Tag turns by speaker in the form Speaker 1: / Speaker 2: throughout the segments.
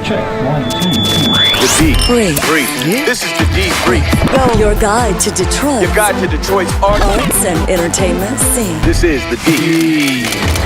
Speaker 1: Check. 1, 2, 3.
Speaker 2: The Debrief. This is the Debrief.
Speaker 3: Go. Your guide to Detroit.
Speaker 2: Your guide to Detroit's
Speaker 3: arts and entertainment scene.
Speaker 2: This is the
Speaker 3: Debrief.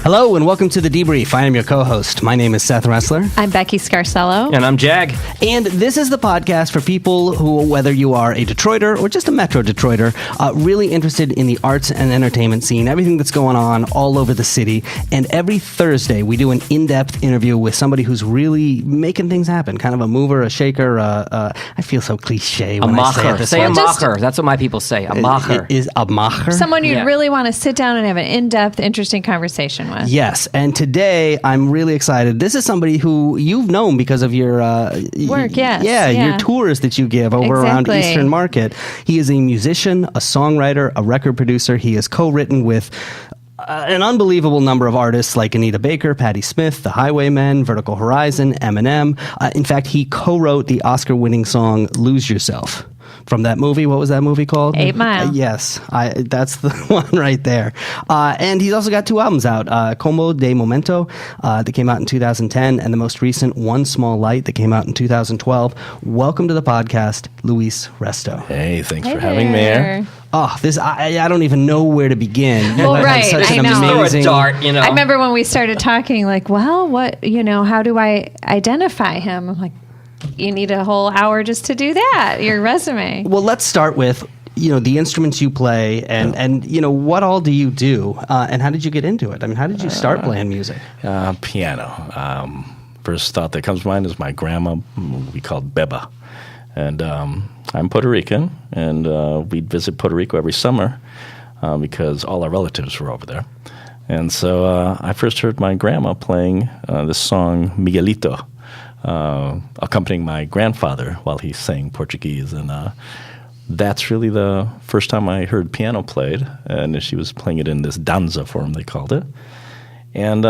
Speaker 4: Hello and welcome to The Debrief. I am your co-host. My name is Seth Ressler.
Speaker 5: I'm Becky Scarcello.
Speaker 6: And I'm Jag.
Speaker 4: And this is the podcast for people who, whether you are a Detroiter or just a Metro Detroiter, really interested in the arts and entertainment scene, everything that's going on all over the city. And every Thursday, we do an in-depth interview with somebody who's really making things happen, kind of a mover, a shaker, I feel so cliche when I say it this way.
Speaker 6: Say a macher. That's what my people say, a macher.
Speaker 4: Is a macher?
Speaker 5: Someone you'd really want to sit down and have an in-depth, interesting conversation with.
Speaker 4: Yes, and today I'm really excited. This is somebody who you've known because of your
Speaker 5: work, yes.
Speaker 4: Your tours that you give over around Eastern Market. He is a musician, a songwriter, a record producer. He has co-written with an unbelievable number of artists like Anita Baker, Patti Smith, The Highwaymen, Vertical Horizon, Eminem. In fact, he co-wrote the Oscar-winning song "Lose Yourself." From that movie. What was that movie called?
Speaker 5: 8 Mile.
Speaker 4: Yes, that's the one right there. And he's also got 2 albums out, Como de Momento, that came out in 2010, and the most recent, One Small Light, that came out in 2012. Welcome to the podcast, Luis Resto.
Speaker 6: Hey, thanks for having me here.
Speaker 4: Oh, I don't even know where to begin.
Speaker 5: Well, right,
Speaker 4: such an
Speaker 5: I know.
Speaker 4: amazing...
Speaker 6: Throw a dart, you know.
Speaker 5: I remember when we started talking, like, well, how do I identify him? I'm like, you need a whole hour just to do that, your resume.
Speaker 4: Well, let's start with, the instruments you play and what all do you do? And how did you get into it? I mean, how did you start playing music?
Speaker 6: Piano. First thought that comes to mind is my grandma, we called Beba. And I'm Puerto Rican, and we'd visit Puerto Rico every summer because all our relatives were over there. And so I first heard my grandma playing this song, Miguelito, accompanying my grandfather while he sang Portuguese. And that's really the first time I heard piano played. And she was playing it in this danza form, they called it. And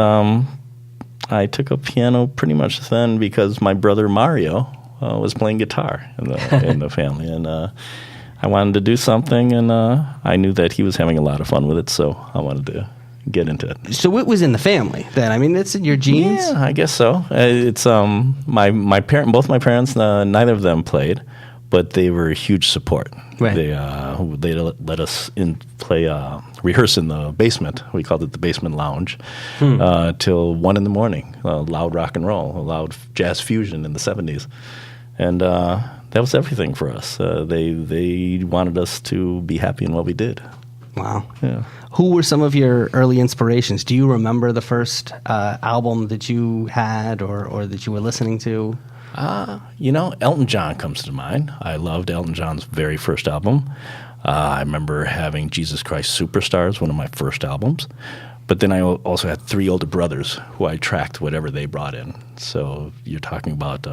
Speaker 6: I took up piano pretty much then because my brother Mario was playing guitar in the family. And I wanted to do something, and I knew that he was having a lot of fun with it, so I wanted to get into it.
Speaker 4: So it was in the family then? I mean, it's in your genes?
Speaker 6: Yeah, I guess so. It's my parent, both my parents, neither of them played, but they were a huge support.
Speaker 4: Right.
Speaker 6: They let us rehearse in the basement. We called it the basement lounge till 1 a.m. Loud rock and roll, loud jazz fusion in the 70s, and that was everything for us. They wanted us to be happy in what we did.
Speaker 4: Wow.
Speaker 6: Yeah.
Speaker 4: Who were some of your early inspirations? Do you remember the first album that you had or that you were listening to?
Speaker 6: Elton John comes to mind. I loved Elton John's very first album. I remember having Jesus Christ Superstars, one of my first albums. But then I also had 3 older brothers who I tracked whatever they brought in. So you're talking about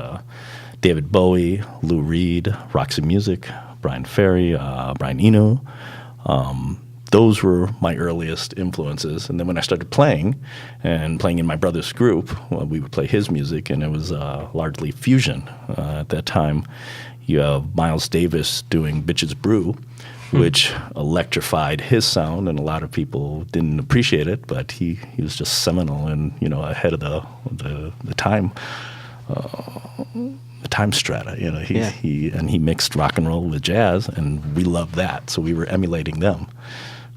Speaker 6: David Bowie, Lou Reed, Roxy Music, Brian Ferry, Brian Eno. Those were my earliest influences. And then when I started playing in my brother's group, we would play his music, and it was largely fusion. At that time, you have Miles Davis doing Bitches Brew, which electrified his sound, and a lot of people didn't appreciate it, but he was just seminal and ahead of the time. The time strata, he mixed rock and roll with jazz, and we loved that, so we were emulating them.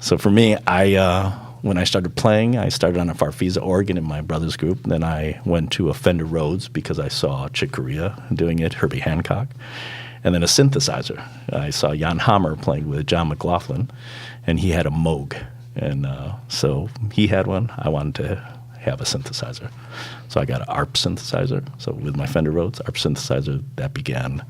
Speaker 6: So for me, when I started playing, I started on a Farfisa organ in my brother's group. Then I went to a Fender Rhodes because I saw Chick Corea doing it, Herbie Hancock, and then a synthesizer. I saw Jan Hammer playing with John McLaughlin, and he had a Moog, and so he had one. I wanted to have a synthesizer. So I got an ARP synthesizer. So with my Fender Rhodes, ARP synthesizer, that began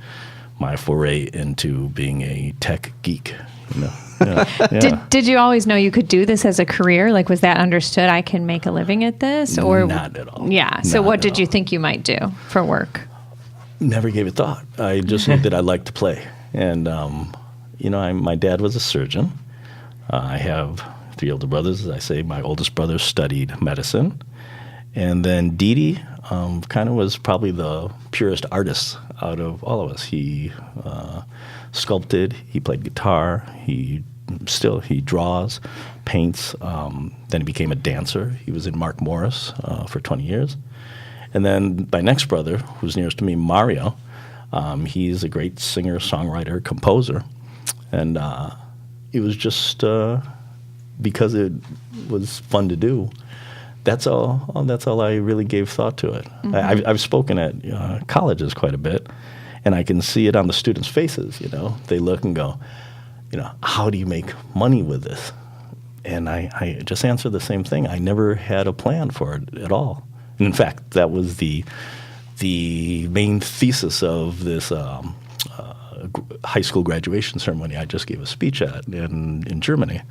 Speaker 6: my foray into being a tech geek. Yeah.
Speaker 5: Did you always know you could do this as a career? Like, was that understood? I can make a living at this, or
Speaker 6: not at all?
Speaker 5: Yeah. So what did you think you might do for work?
Speaker 6: Never gave it thought. I just knew that I liked to play, and my dad was a surgeon. I have 3 older brothers. As I say, my oldest brother studied medicine, and then Didi kind of was probably the purest artist out of all of us. He sculpted, he played guitar, he draws, paints. Then he became a dancer. He was in Mark Morris for 20 years. And then my next brother, who's nearest to me, Mario, he's a great singer, songwriter, composer. And it was just because it was fun to do. That's all I really gave thought to it. I've spoken at colleges quite a bit, and I can see it on the students' faces. They look and go, how do you make money with this? And I just answer the same thing. I never had a plan for it at all. And in fact, that was the main thesis of this high school graduation ceremony I just gave a speech at in Germany.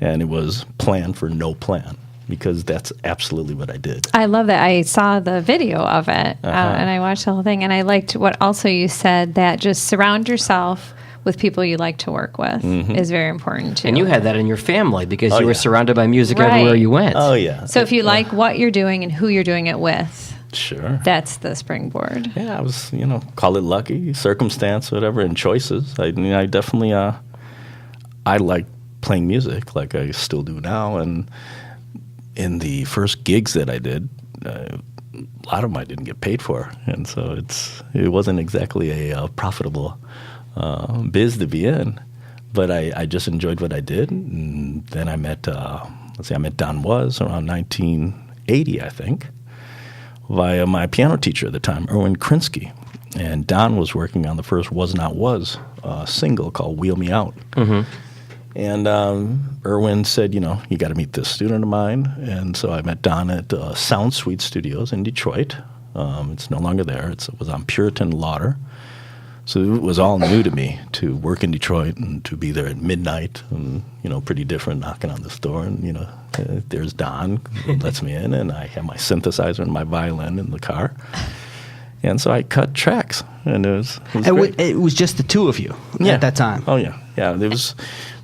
Speaker 6: And it was plan for no plan, because that's absolutely what I did.
Speaker 5: I love that. I saw the video of it, and I watched the whole thing. And I liked what also you said, that just surround yourself with people you like to work with is very important too.
Speaker 1: And you had that in your family, because you were surrounded by music everywhere you went.
Speaker 6: Oh, yeah.
Speaker 5: So if you like what you're doing and who you're doing it with,
Speaker 6: sure,
Speaker 5: that's the springboard.
Speaker 6: Yeah, I was, call it lucky, circumstance, whatever, and choices. I definitely, I like playing music like I still do now. And in the first gigs that I did, a lot of them I didn't get paid for. And so it wasn't exactly a profitable biz to be in, but I just enjoyed what I did. And then I met Don Was around 1980, I think, via my piano teacher at the time, Erwin Krinsky. And Don was working on the first Was Not Was single called Wheel Me Out. And Erwin said, you got to meet this student of mine. And so I met Don at Sound Suite Studios in Detroit. It's no longer there. It was on Puritan Lauder. So it was all new to me to work in Detroit and to be there at midnight and, pretty different, knocking on this door. And, there's Don who lets me in, and I have my synthesizer and my violin in the car. And so I cut tracks, and it was great.
Speaker 4: It was just the two of you at that time.
Speaker 6: Oh, yeah. Yeah,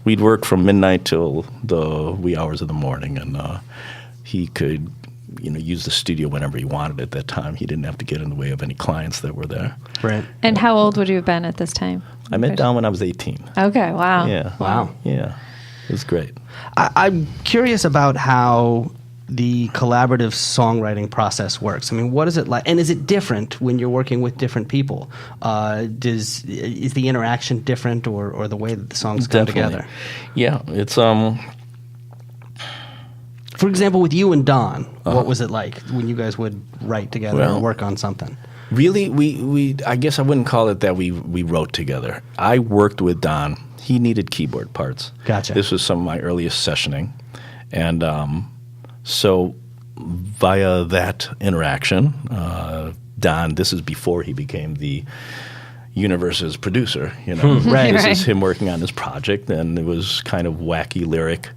Speaker 6: we'd work from midnight till the wee hours of the morning, and he could use the studio whenever he wanted at that time. He didn't have to get in the way of any clients that were there.
Speaker 4: Right.
Speaker 5: And how old would you have been at this time?
Speaker 6: I met Don when I was 18.
Speaker 5: Okay, wow.
Speaker 6: Yeah.
Speaker 4: Wow.
Speaker 6: Yeah. It was great.
Speaker 4: I'm curious about how the collaborative songwriting process works. I mean, what is it like? And is it different when you're working with different people? Is the interaction different, or the way that the songs come together?
Speaker 6: Yeah, it's
Speaker 4: For example, with you and Don, what was it like when you guys would write together or work on something?
Speaker 6: Really, we I guess I wouldn't call it that we wrote together. I worked with Don. He needed keyboard parts.
Speaker 4: Gotcha.
Speaker 6: This was some of my earliest sessioning. And so via that interaction, Don, this is before he became the Universe's producer,
Speaker 4: Right.
Speaker 6: This is him working on his project, and it was kind of wacky lyric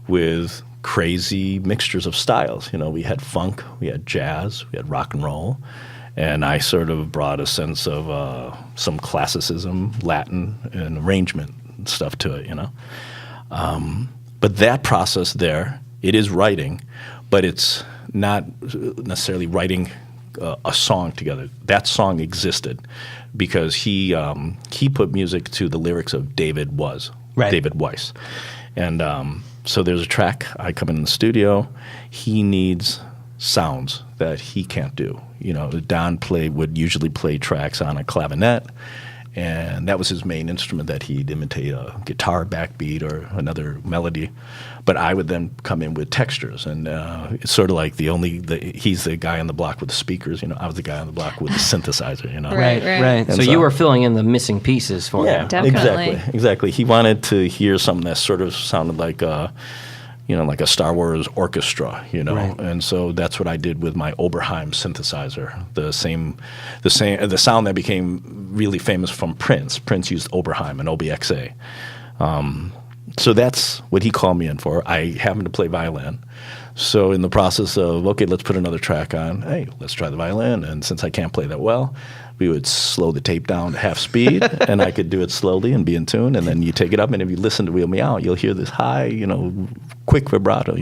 Speaker 6: with crazy mixtures of styles. We had funk, we had jazz, we had rock and roll, and I sort of brought a sense of some classicism, Latin, and arrangement stuff to it, But that process there, it is writing, but it's not necessarily writing a song together. That song existed because he put music to the lyrics of David Weiss. And so there's a track. I come in the studio. He needs sounds that he can't do. Don would usually play tracks on a clavinet, and that was his main instrument, that he'd imitate a guitar backbeat or another melody. But I would then come in with textures, and it's sort of like he's the guy on the block with the speakers. I was the guy on the block with the synthesizer.
Speaker 5: Right.
Speaker 1: So you were filling in the missing pieces for him.
Speaker 5: Definitely.
Speaker 6: Exactly. He wanted to hear something that sort of sounded like like a Star Wars orchestra,
Speaker 4: Right.
Speaker 6: And so that's what I did with my Oberheim synthesizer. The sound that became really famous from Prince. Prince used Oberheim and OBXA. So that's what he called me in for. I happened to play violin. So in the process of, okay, let's put another track on, hey, let's try the violin. And since I can't play that well, we would slow the tape down to half speed, and I could do it slowly and be in tune. And then you take it up, and if you listen to Wheel Me Out, you'll hear this high, quick vibrato,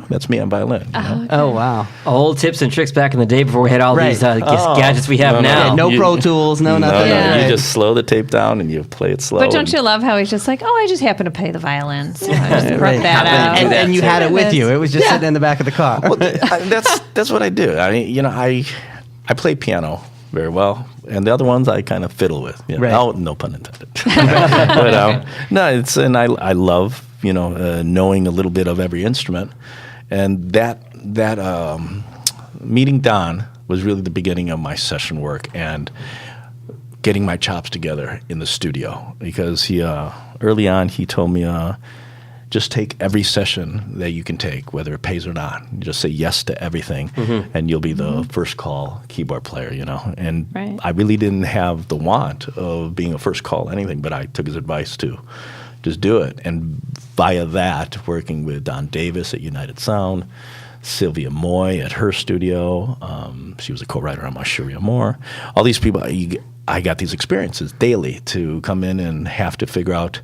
Speaker 6: That's me on violin. You know?
Speaker 1: Oh, wow. Old tips and tricks back in the day before we had all these gadgets we have now.
Speaker 4: Yeah, no Pro Tools, no nothing.
Speaker 6: You just slow the tape down and you play it slow.
Speaker 5: But don't you love how he's just like, I just happen to play the violin. So I just rub that out.
Speaker 4: And you had it with you. It was just sitting in the back of the car.
Speaker 6: Well, that's what I do. I mean, I play piano very well, and the other ones I kind of fiddle with. You know?
Speaker 4: Right.
Speaker 6: Oh, no pun intended. But I love knowing a little bit of every instrument, and that meeting Don was really the beginning of my session work and getting my chops together in the studio, because he early on he told me just take every session that you can take, whether it pays or not. You just say yes to everything, and you'll be the first call keyboard player, And I really didn't have the want of being a first call anything, but I took his advice to just do it. And via that, working with Don Davis at United Sound, Sylvia Moy at her studio, she was a co-writer on my Sharia Moore. All these people, I got these experiences daily to come in and have to figure out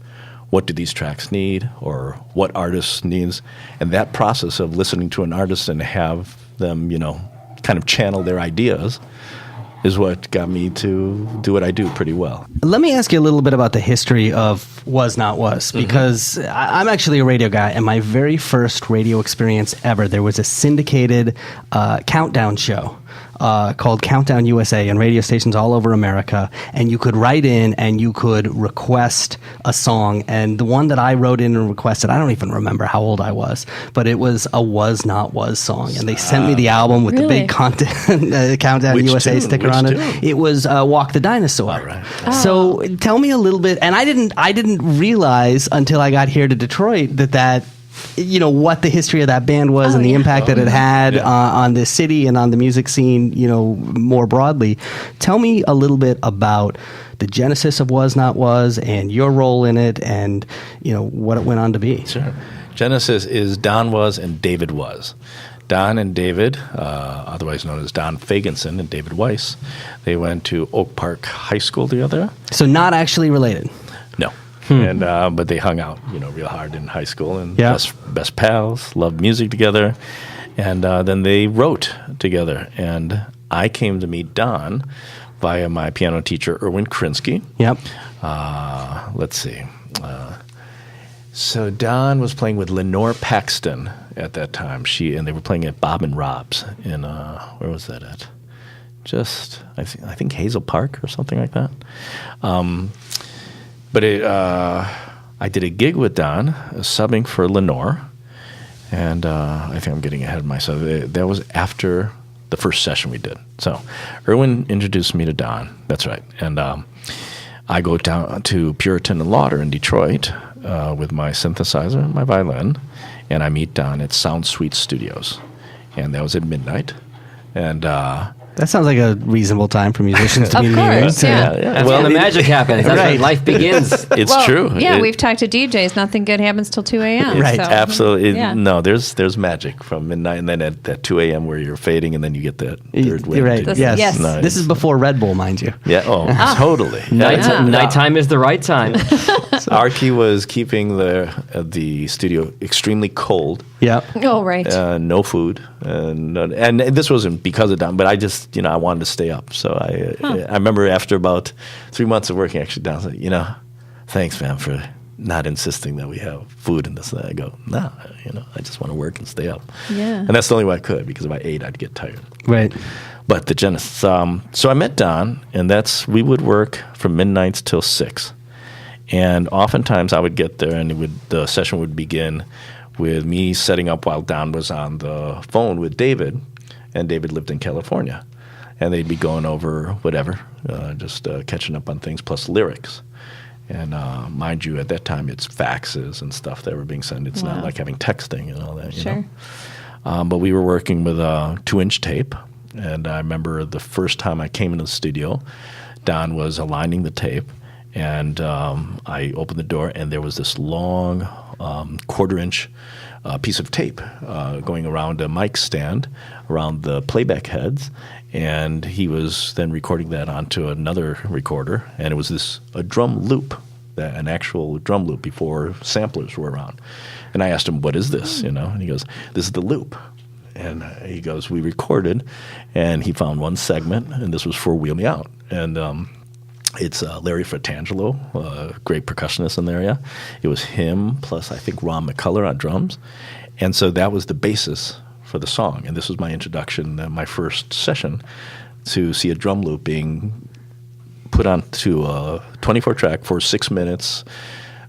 Speaker 6: what do these tracks need, or what artist needs, and that process of listening to an artist and have them, kind of channel their ideas is what got me to do what I do pretty well.
Speaker 4: Let me ask you a little bit about the history of Was Not Was, because I'm actually a radio guy, and my very first radio experience ever, there was a syndicated countdown show called Countdown USA and radio stations all over America, and you could write in and you could request a song. And the one that I wrote in and requested, I don't even remember how old I was, but it was a Was Not Was song, and they sent me the album with the big Countdown
Speaker 6: Which
Speaker 4: USA
Speaker 6: tune?
Speaker 4: sticker
Speaker 6: Which
Speaker 4: on it.
Speaker 6: tune?
Speaker 4: It was Walk the Dinosaur.
Speaker 6: All right.
Speaker 4: So tell me a little bit, and I didn't realize until I got here to Detroit that what the history of that band was and the impact that it had on the city and on the music scene, more broadly. Tell me a little bit about the genesis of Was Not Was and your role in it, and what it went on to be.
Speaker 6: Sure. Genesis is Don Was and David Was. Don and David, otherwise known as Don Fagenson and David Weiss, they went to Oak Park High School together.
Speaker 4: So not actually related.
Speaker 6: No. And but they hung out, real hard in high school, and best pals, loved music together, and then they wrote together. And I came to meet Don via my piano teacher, Erwin Krinsky.
Speaker 4: Yep.
Speaker 6: Let's see. So Don was playing with Lenore Paxton at that time. And they were playing at Bob and Rob's in where was that at? Just I think Hazel Park or something like that. But I did a gig with Don, subbing for Lenore, and I think I'm getting ahead of myself. That was after the first session we did. So Erwin introduced me to Don. That's right. And I go down to Puritan and Lauder in Detroit with my synthesizer and my violin, and I meet Don at Sound Suite Studios. And that was at midnight. And
Speaker 4: that sounds like a reasonable time for musicians to be
Speaker 5: meeting.
Speaker 4: That's
Speaker 1: when the magic happens. That's when life begins.
Speaker 6: It's true.
Speaker 5: Yeah, we've talked to DJs. Nothing good happens till 2 a.m.
Speaker 4: Right.
Speaker 5: So.
Speaker 6: Absolutely. No, there's magic from midnight, and then at 2 a.m. where you're fading, and then you get that third wave.
Speaker 4: You're right. Yes.
Speaker 6: Nice.
Speaker 4: This is before Red Bull, mind you.
Speaker 6: Yeah. Oh, totally.
Speaker 1: Nighttime is the right time.
Speaker 6: So our key was keeping the studio extremely cold.
Speaker 4: Yeah.
Speaker 5: Oh, right.
Speaker 6: No food, and this wasn't because of Don, but I just I wanted to stay up. So I remember after about 3 months of working, actually Don said, thanks, man, for not insisting that we have food in this. And I go, no, I just want to work and stay up.
Speaker 5: Yeah.
Speaker 6: And that's the only way I could, because if I ate, I'd get tired.
Speaker 4: Right.
Speaker 6: But the genesis. So I met Don, and we would work from midnights till 6. And oftentimes I would get there, and the session would begin with me setting up while Don was on the phone with David, and David lived in California. And they'd be going over whatever, just catching up on things, plus lyrics. And mind you, at that time, it's faxes and stuff that were being sent. It's not like having texting and all that, you know. But we were working with a 2-inch tape. And I remember the first time I came into the studio, Don was aligning the tape. And I opened the door, and there was this long 1/4-inch piece of tape going around a mic stand, around the playback heads. And he was then recording that onto another recorder, and it was a drum loop, an actual drum loop before samplers were around. And I asked him, what is this? And he goes, this is the loop. And he goes, we recorded, and he found one segment, and this was for Wheel Me Out. And it's Larry Fratangelo, a great percussionist in the area. It was him plus, I think, Ron McCullough on drums. And so that was the basis for the song. And this was my introduction, my first session, to see a drum loop being put onto a 24-track for 6 minutes,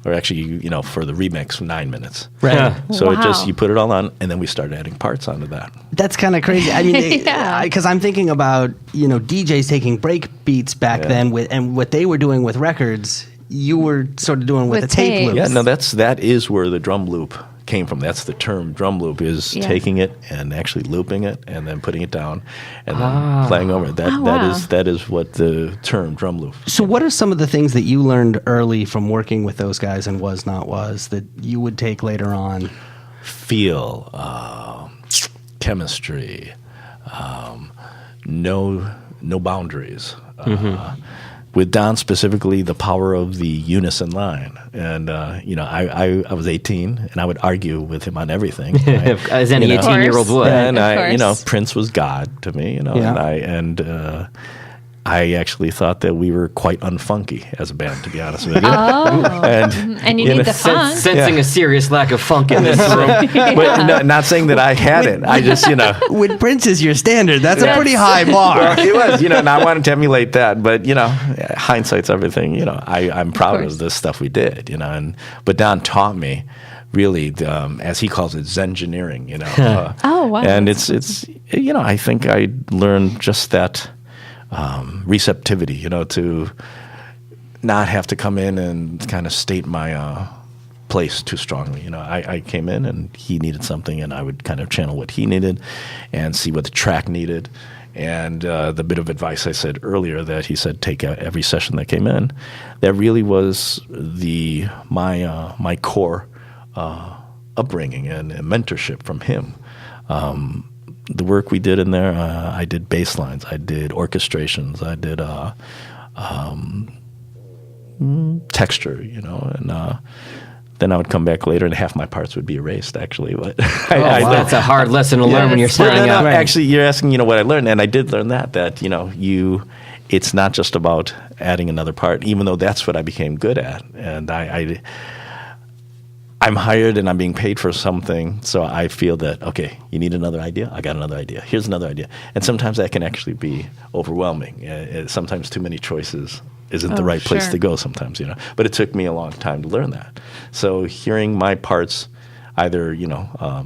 Speaker 6: or actually, for the remix, 9 minutes.
Speaker 4: Right.
Speaker 1: Yeah.
Speaker 6: So
Speaker 5: Wow.
Speaker 6: you put it all on, and then we started adding parts onto that.
Speaker 4: That's kind of crazy. I mean,
Speaker 5: Yeah.
Speaker 4: because I'm thinking about DJs taking break beats back then, and what they were doing with records, you were sort of doing with
Speaker 5: With
Speaker 4: the tape
Speaker 5: tape.
Speaker 4: loops.
Speaker 6: Yeah, no, that is where the drum loop came from. That's the term. Drum loop is taking it and actually looping it and then putting it down and then playing over it. That is what the term drum loop.
Speaker 4: So what are some of the things that you learned early from working with those guys and Was Not Was that you would take later on?
Speaker 6: Feel, chemistry, no boundaries. With Don specifically, the power of the unison line. And, I was 18, and I would argue with him on everything.
Speaker 1: As any 18-year-old would.
Speaker 6: And
Speaker 5: Of course.
Speaker 6: Prince was God to me,
Speaker 4: Yeah.
Speaker 6: and I actually thought that we were quite unfunky as a band, to be honest with you.
Speaker 5: And you need the funk.
Speaker 1: Sensing a serious lack of funk in this room.
Speaker 6: But not saying that I had it. I just,
Speaker 4: When Prince is your standard, that's a pretty high bar.
Speaker 6: it was, and I wanted to emulate that. But, hindsight's everything. I'm proud of the stuff we did, but Don taught me really, as he calls it, Zengineering,
Speaker 5: Oh, wow.
Speaker 6: And it's I think I learned just that receptivity, to not have to come in and kind of state my place too strongly. I came in and he needed something, and I would kind of channel what he needed and see what the track needed. And the bit of advice I said earlier that he said take every session that came in, that really was my core upbringing and mentorship from him. The work we did in there, I did bass lines, I did orchestrations, I did texture, and then I would come back later and half my parts would be erased, actually. But
Speaker 1: That's a hard lesson to learn when you're
Speaker 5: that's
Speaker 1: starting
Speaker 6: no,
Speaker 1: out.
Speaker 6: actually, you're asking, what I learned, and I did learn that it's not just about adding another part, even though that's what I became good at. And I'm hired and I'm being paid for something, so I feel that, okay, you need another idea? I got another idea. Here's another idea. And sometimes that can actually be overwhelming. Sometimes too many choices isn't the right place
Speaker 5: sure.
Speaker 6: to go sometimes, But it took me a long time to learn that. So hearing my parts either,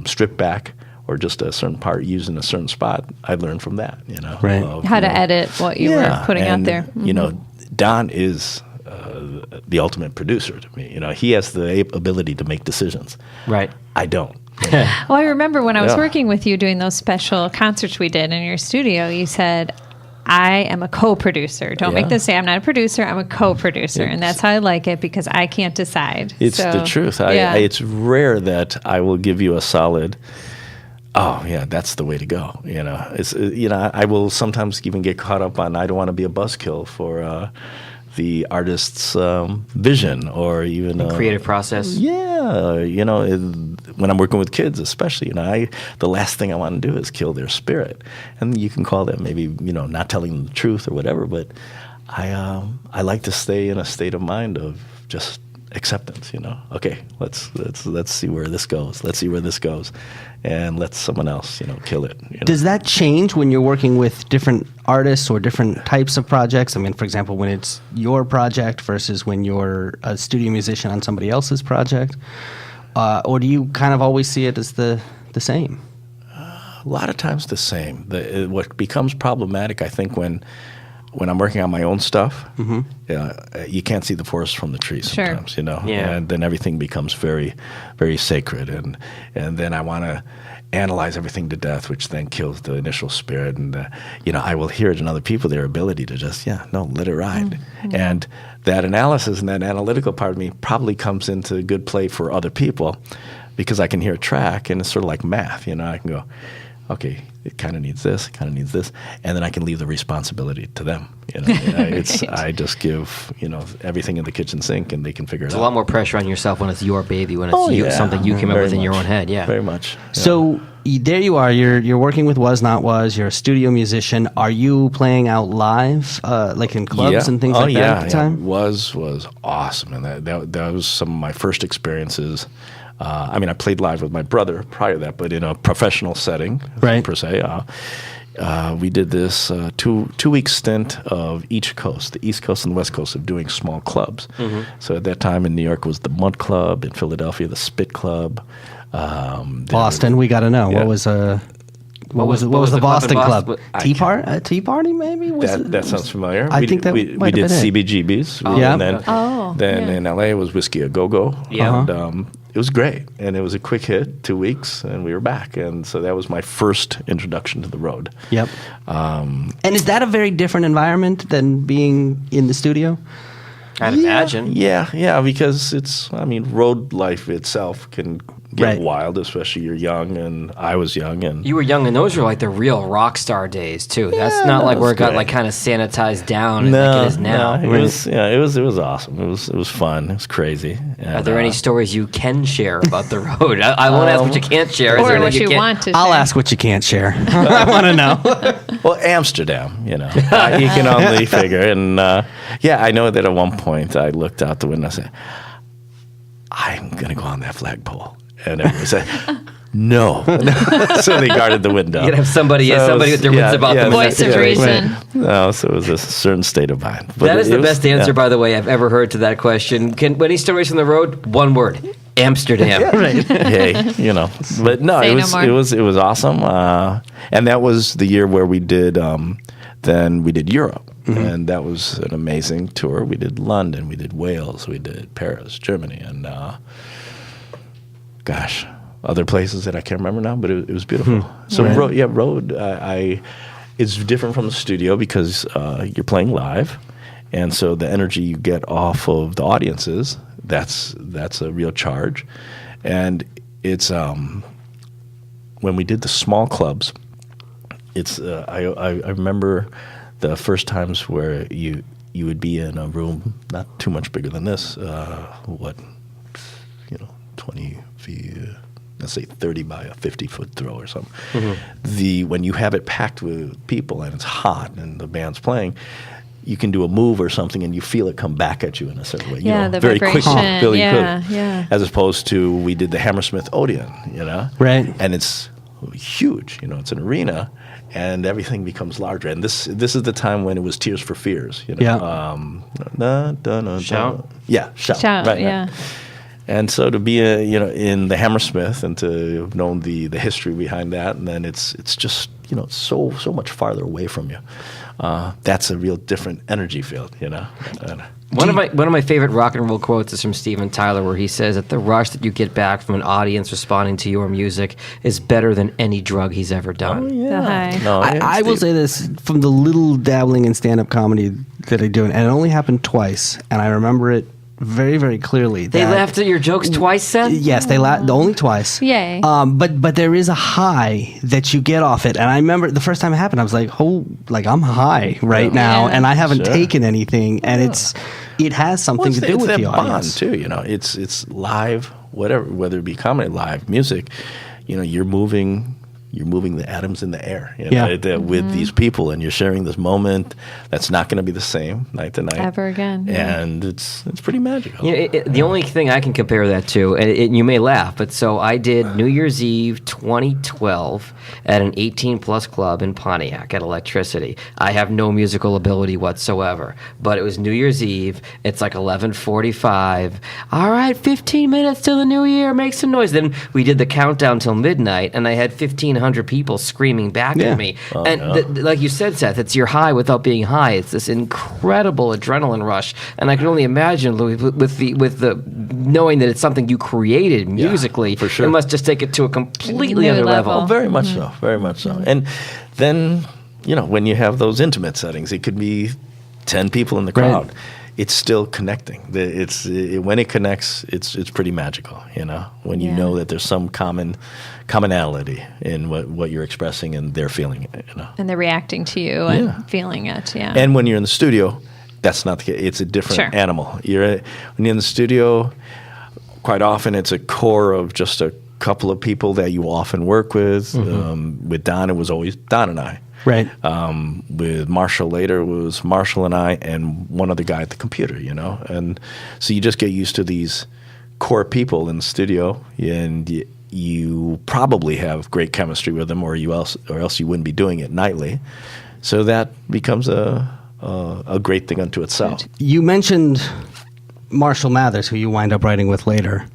Speaker 6: stripped back or just a certain part used in a certain spot, I learned from that,
Speaker 4: Right.
Speaker 5: How to edit what you were putting out there.
Speaker 6: Don is the ultimate producer to me. He has the ability to make decisions.
Speaker 1: Right.
Speaker 6: I don't.
Speaker 5: Well, I remember when I was
Speaker 6: Yeah.
Speaker 5: working with you doing those special concerts we did in your studio, you said, I am a co-producer. Don't make
Speaker 6: Yeah.
Speaker 5: this say I'm not a producer, I'm a co-producer. And that's how I like it because I can't decide.
Speaker 6: It's
Speaker 5: So,
Speaker 6: the truth.
Speaker 5: yeah.
Speaker 6: It's rare that I will give you a solid, oh, yeah, that's the way to go. I will sometimes even get caught up on, I don't want to be a buzzkill for the artist's vision or even
Speaker 1: Creative process.
Speaker 6: Yeah, when I'm working with kids, especially, the last thing I want to do is kill their spirit, and you can call that maybe not telling them the truth or whatever. But I like to stay in a state of mind of just acceptance. Okay, let's see where this goes. Let's see where this goes, and let someone else kill it.
Speaker 4: Does that change when you're working with different artists or different types of projects? I mean, for example, when it's your project versus when you're a studio musician on somebody else's project? Or do you kind of always see it as the same?
Speaker 6: A lot of times the same. What becomes problematic, I think, when I'm working on my own stuff, you can't see the forest from the trees
Speaker 5: Sure.
Speaker 6: sometimes,
Speaker 1: Yeah.
Speaker 6: and then everything becomes very, very sacred, and then I want to analyze everything to death, which then kills the initial spirit, and I will hear it in other people, their ability to just, let it ride, and that analysis and that analytical part of me probably comes into good play for other people, because I can hear a track, and it's sort of like math, I can go, okay, it kind of needs this, and then I can leave the responsibility to them. I just give everything in the kitchen sink, and they can figure it out.
Speaker 1: There's a lot more pressure on yourself when it's your baby, when it's something you came up with in your own head. Yeah,
Speaker 6: very much. Yeah.
Speaker 4: So there you are. You're working with Was Not Was. You're a studio musician. Are you playing out live, like in clubs and things like that at the time?
Speaker 6: Was awesome, and that was some of my first experiences. I played live with my brother prior to that, but in a professional setting, per se. We did this 2-week stint of each coast, the East Coast and the West Coast, of doing small clubs. Mm-hmm. So at that time in New York was the Mud Club, in Philadelphia the Spit Club.
Speaker 4: Boston, we got to know. Yeah. What was the Boston club? Tea Party, maybe?
Speaker 6: That sounds familiar.
Speaker 4: I think that
Speaker 6: we did CBGB's. Then in LA it was Whiskey A Go Go.
Speaker 1: Yeah.
Speaker 6: And it was great, and it was a quick hit, 2 weeks, and we were back. And so that was my first introduction to the road.
Speaker 4: Yep. And is that a very different environment than being in the studio?
Speaker 1: I'd imagine.
Speaker 6: Yeah, because road life itself can get wild, especially you're young, and I was young. And
Speaker 1: you were young, and those were like the real rock star days, too. That's not like where it got like kind of sanitized down like it is now.
Speaker 6: It was awesome. It was fun. It was crazy. And,
Speaker 1: are there any stories you can share about the road? I won't ask what you can't share.
Speaker 5: Or what you want to share.
Speaker 4: I'll ask what you can't share. I want to know.
Speaker 6: Well, Amsterdam, you can only figure. And I know that at one point I looked out the window and said, I'm going to go on that flagpole. And everyone said, no. So they guarded the window.
Speaker 1: You could have somebody with their wits about them.
Speaker 5: Voice of reason.
Speaker 6: Right. No, so it was a certain state of mind. But
Speaker 1: that is the best answer, by the way, I've ever heard to that question. Any stories from the road? One word. Amsterdam.
Speaker 4: Right.
Speaker 6: Hey, But no, it was awesome. And that was the year where we did then we did Europe. Mm-hmm. And that was an amazing tour. We did London, we did Wales, we did Paris, Germany, and other places that I can't remember now, but it was beautiful. So road, it's different from the studio because you're playing live, and so the energy you get off of the audiences, that's a real charge. And it's when we did the small clubs, it's I remember the first times where you would be in a room not too much bigger than this, 20 feet, let's say 30 by a 50-foot throw or something. Mm-hmm. When you have it packed with people and it's hot and the band's playing, you can do a move or something and you feel it come back at you in a certain way.
Speaker 5: The
Speaker 6: very
Speaker 5: vibration.
Speaker 6: Quick, really
Speaker 5: yeah,
Speaker 6: quick.
Speaker 5: Yeah.
Speaker 6: As opposed to we did the Hammersmith Odeon,
Speaker 4: Right.
Speaker 6: And it's huge, it's an arena, and everything becomes larger. And this is the time when it was Tears for Fears,
Speaker 4: Yeah.
Speaker 1: Shout.
Speaker 6: Yeah, shout. Right,
Speaker 5: yeah.
Speaker 6: Right. And so to be in the Hammersmith and to have known the history behind that, and then it's just so much farther away from you. That's a real different energy field,
Speaker 1: One of my favorite rock and roll quotes is from Steven Tyler, where he says that the rush that you get back from an audience responding to your music is better than any drug he's ever done.
Speaker 5: Oh, yeah. The high.
Speaker 6: No,
Speaker 4: I will say this from the little dabbling in stand-up comedy that I do, and it only happened twice, and I remember it very, very clearly.
Speaker 1: They laughed at your jokes twice, Seth?
Speaker 4: Yes, they laughed only twice.
Speaker 5: Yay.
Speaker 4: But there is a high that you get off it. And I remember the first time it happened, I was like, I'm high right now, and I haven't taken anything. And it has something to do with the audience.
Speaker 6: Bond too, it's live, whether it be comedy, live music, you're moving the atoms in the air with these people, and you're sharing this moment that's not going to be the same night to night
Speaker 5: ever again.
Speaker 6: And it's pretty magical.
Speaker 1: The only thing I can compare that to, and you may laugh, but so I did New Year's Eve 2012 at an 18-plus club in Pontiac at Electricity. I have no musical ability whatsoever, but it was New Year's Eve. It's like 11:45. All right, 15 minutes till the new year. Make some noise. Then we did the countdown till midnight, and I had 1,500 people screaming back at me. Like you said, Seth, it's your high without being high. It's this incredible adrenaline rush, and I can only imagine, Louis, with the knowing that it's something you created musically.
Speaker 6: For sure.
Speaker 1: It must just take it to a completely other level.
Speaker 6: Oh, very much so. Very much so. And then when you have those intimate settings, it could be 10 people in the crowd.
Speaker 4: Right.
Speaker 6: it's still connecting. When it connects, it's pretty magical, when you know that there's some commonality in what you're expressing and they're feeling it,
Speaker 5: And they're reacting to you and feeling it, yeah.
Speaker 6: And when you're in the studio, that's not the case. It's a different animal. When you're in the studio, quite often it's a core of just a couple of people that you often work with. With Don, it was always Don and I.
Speaker 4: Right.
Speaker 6: With Marshall later, it was Marshall and I and one other guy at the computer, And so you just get used to these core people in the studio, and you probably have great chemistry with them, or else you wouldn't be doing it nightly. So that becomes a great thing unto itself.
Speaker 4: You mentioned Marshall Mathers, who you wind up writing with later.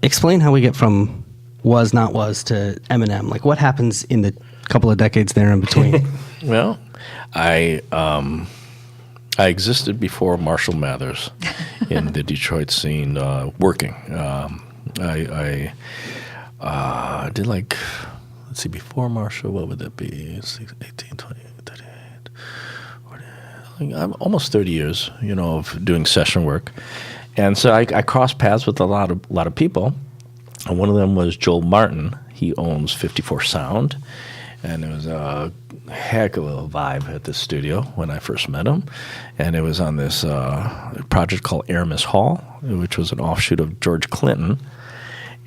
Speaker 4: Explain how we get from Was Not Was to Eminem. Like, what happens in the couple of decades there in between?
Speaker 6: Well, I existed before Marshall Mathers in the Detroit scene, working. I did let's see, before Marshall, what would that be? 18, 20, 38, 40, I'm almost 30 years, of doing session work. And so I crossed paths with a lot of people. And one of them was Joel Martin. He owns 54 Sound. And it was a heck of a vibe at this studio when I first met him. And it was on this project called Aramis Hall, which was an offshoot of George Clinton.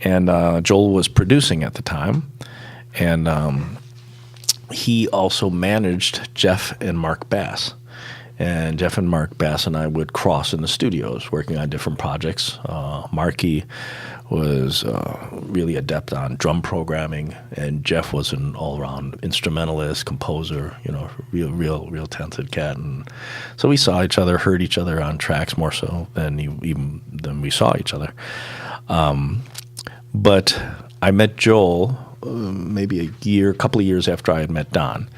Speaker 6: And Joel was producing at the time. And he also managed Jeff and Mark Bass. And Jeff and Mark Bass and I would cross in the studios working on different projects. Marky was really adept on drum programming, and Jeff was an all-around instrumentalist, composer, real talented cat. And so we saw each other, heard each other on tracks more so than we saw each other. But I met Joel maybe a couple of years after I had met Don.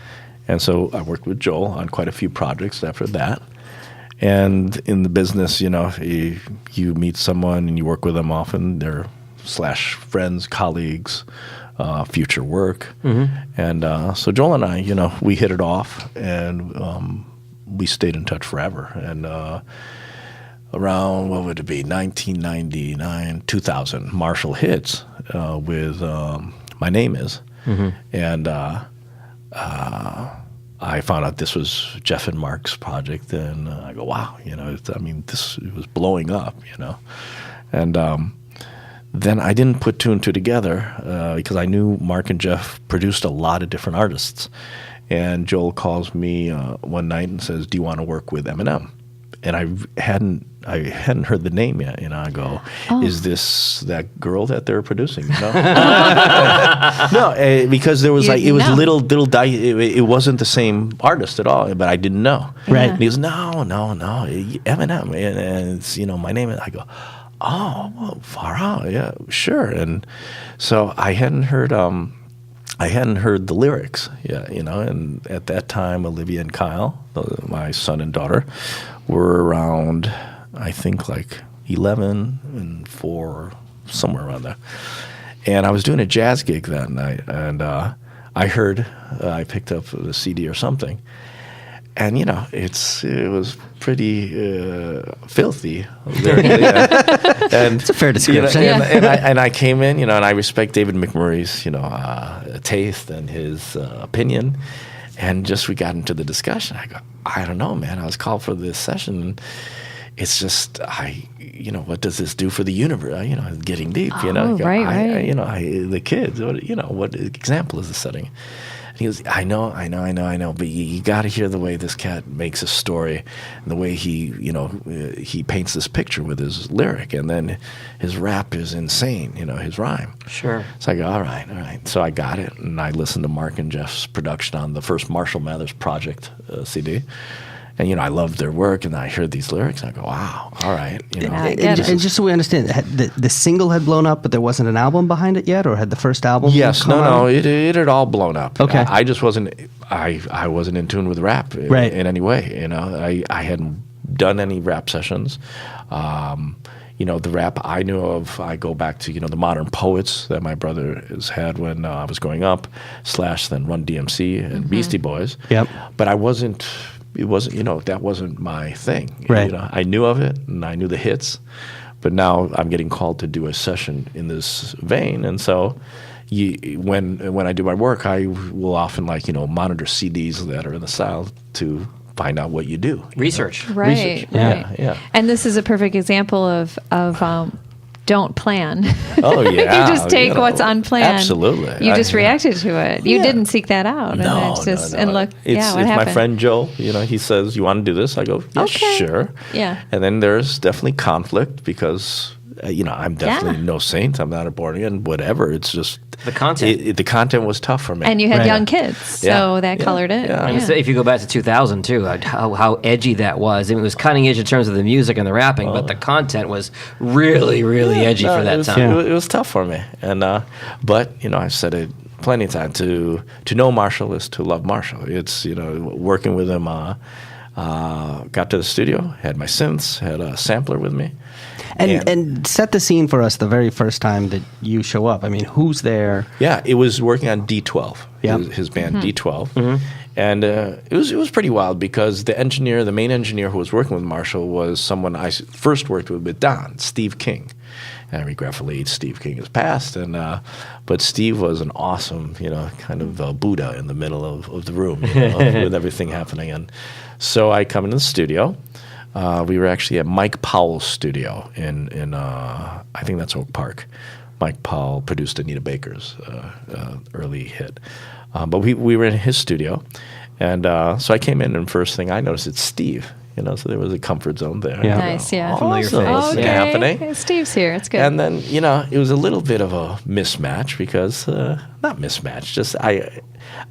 Speaker 6: And so I worked with Joel on quite a few projects after that. And in the business, you meet someone and you work with them often. They're /friends, colleagues, future work. And so Joel and I, we hit it off, and we stayed in touch forever. And around, what would it be, 1999, 2000, Marshall hits with My Name Is. And I found out this was Jeff and Mark's project, and I go, wow, it was blowing up, And then I didn't put two and two together because I knew Mark and Jeff produced a lot of different artists. And Joel calls me one night and says, "Do you want to work with Eminem?" And I hadn't heard the name yet. I go, "Is this that girl that they're producing?" No, because there was it was little. It wasn't the same artist at all, but I didn't know.
Speaker 4: Right?
Speaker 6: And he goes, "No, Eminem," and it's My Name Is. I go, "Oh, well, far out, yeah, sure." And so I hadn't heard the lyrics yet, And at that time, Olivia and Kyle, my son and daughter, were around, I think, 11 and 4, somewhere around there. And I was doing a jazz gig that night, and I heard, I picked up the CD or something, and it was pretty filthy. And
Speaker 4: it's a fair description.
Speaker 6: And I came in, and I respect David McMurray's, taste and his opinion. And we got into the discussion. I go, I don't know, man. I was called for this session. It's just, what does this do for the universe? Getting deep,
Speaker 5: Right.
Speaker 6: The kids, what example is this setting? And he goes, I know, but you got to hear the way this cat makes a story, and the way he paints this picture with his lyric, and then his rap is insane, his rhyme.
Speaker 1: Sure.
Speaker 6: So I go, all right. So I got it, and I listened to Mark and Jeff's production on the first Marshall Mathers Project CD. And, I loved their work, and I heard these lyrics, and I go, wow, all right.
Speaker 4: And just so we understand, the single had blown up, but there wasn't an album behind it yet, or had the first album come out?
Speaker 6: It had all blown up.
Speaker 4: Okay.
Speaker 6: I just wasn't, I wasn't in tune with rap in any way, I hadn't done any rap sessions. The rap I knew of, I go back to, the modern poets that my brother has had when I was growing up, / then Run DMC and Beastie Boys.
Speaker 4: Yep.
Speaker 6: But I wasn't it wasn't, that wasn't my thing.
Speaker 4: Right.
Speaker 6: I knew of it and I knew the hits, but now I'm getting called to do a session in this vein, and so when I do my work, I will often monitor CDs that are in the style to find out what you do.
Speaker 1: Research.
Speaker 5: Right.
Speaker 6: Yeah.
Speaker 5: And this is a perfect example of don't plan.
Speaker 6: Oh yeah.
Speaker 5: You just take what's unplanned.
Speaker 6: Absolutely.
Speaker 5: You just reacted to it. You
Speaker 6: Yeah.
Speaker 5: didn't seek that out.
Speaker 6: No,
Speaker 5: and it's just,
Speaker 6: no.
Speaker 5: And look,
Speaker 6: it's
Speaker 5: what happened?
Speaker 6: my friend Joe. He says, "You want to do this?" I go, "Yeah,
Speaker 5: Okay.
Speaker 6: sure."
Speaker 5: Yeah.
Speaker 6: And then there's definitely conflict because I'm definitely no saint. I'm not a born again. Whatever. It's just
Speaker 1: The content.
Speaker 6: The content was tough for me.
Speaker 5: And you had
Speaker 4: Right.
Speaker 5: young kids, so
Speaker 6: Yeah.
Speaker 5: that
Speaker 6: Yeah.
Speaker 5: colored it.
Speaker 6: Yeah.
Speaker 1: And so if you go back to 2000 too, how edgy that was. I mean, it was cutting edge in terms of the music and the rapping, but the content was really, really edgy for that time.
Speaker 6: It was tough for me, and but I've said it plenty of times. To know Marshall is to love Marshall. It's working with him. Got to the studio, had my synths, had a sampler with me,
Speaker 4: And set the scene for us the very first time that you show up. I mean, who's there?
Speaker 6: Yeah, it was working on D12,
Speaker 4: Yeah.
Speaker 6: his band D12. And it was pretty wild because the main engineer who was working with Marshall was someone I first worked with Don, Steve King. And regretfully, Steve King has passed, but Steve was an awesome, kind of Buddha in the middle of the room with everything happening. And so I come into the studio. We were actually at Mike Powell's studio in I think that's Oak Park. Mike Powell produced Anita Baker's early hit. But we were in his studio, and so I came in, and first thing I noticed, it's Steve. So there was a comfort zone there.
Speaker 4: Yeah.
Speaker 5: Nice, yeah.
Speaker 1: Familiar
Speaker 6: Awesome.
Speaker 1: face.
Speaker 6: What's
Speaker 5: Okay.
Speaker 6: happening?
Speaker 5: Steve's here. It's good.
Speaker 6: And then, it was a little bit of a mismatch because, not mismatch, just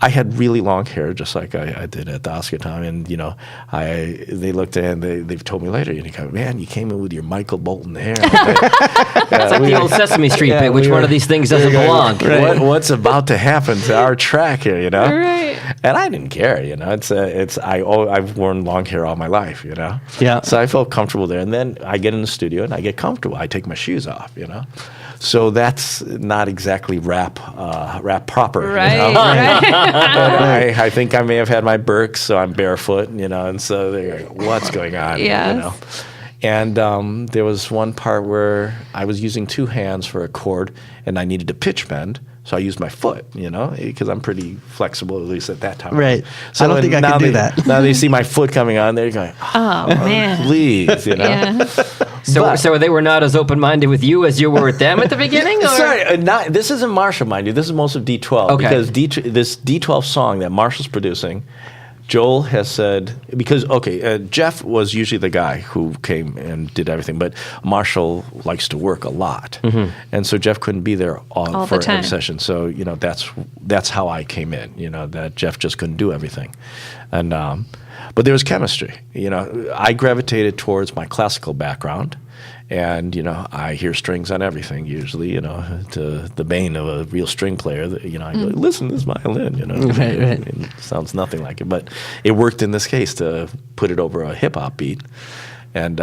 Speaker 6: I had really long hair, just like I did at the Oscar time. And, they looked at it and they've told me later, man, you came in with your Michael Bolton hair.
Speaker 1: It's like the old Sesame Street bit. Which one of these things doesn't belong?
Speaker 6: What's about to happen to our track here,
Speaker 5: Right.
Speaker 6: And I didn't care, I've worn long hair all my life,
Speaker 4: Yeah.
Speaker 6: So I felt comfortable there, and then I get in the studio and I get comfortable. I take my shoes off, So that's not exactly rap proper,
Speaker 5: Right.
Speaker 6: But I think I may have had my Birks, so I'm barefoot, and so they're like, what's going on?
Speaker 5: Yes.
Speaker 6: And there was one part where I was using two hands for a chord, and I needed to pitch bend. So I used my foot, because I'm pretty flexible, at least at that time.
Speaker 4: Right. I don't think I could do that.
Speaker 6: Now they see my foot coming on, they're going,
Speaker 5: Oh, man.
Speaker 6: please,
Speaker 5: Yeah.
Speaker 1: So they were not as open-minded with you as you were with them at the beginning? Or?
Speaker 6: Sorry, this isn't Marshall, mind you. This is most of D12.
Speaker 1: Okay.
Speaker 6: Because this D12 song that Marshall's producing, Joel has said, because, Jeff was usually the guy who came and did everything, but Marshall likes to work a lot. And so Jeff couldn't be there
Speaker 5: All
Speaker 6: for
Speaker 5: the time.
Speaker 6: every session. So, that's how I came in, that Jeff just couldn't do everything. And but there was chemistry. I gravitated towards my classical background. And, I hear strings on everything usually, to the bane of a real string player. I go, listen to this violin,
Speaker 4: Right.
Speaker 6: It sounds nothing like it. But it worked in this case to put it over a hip-hop beat. And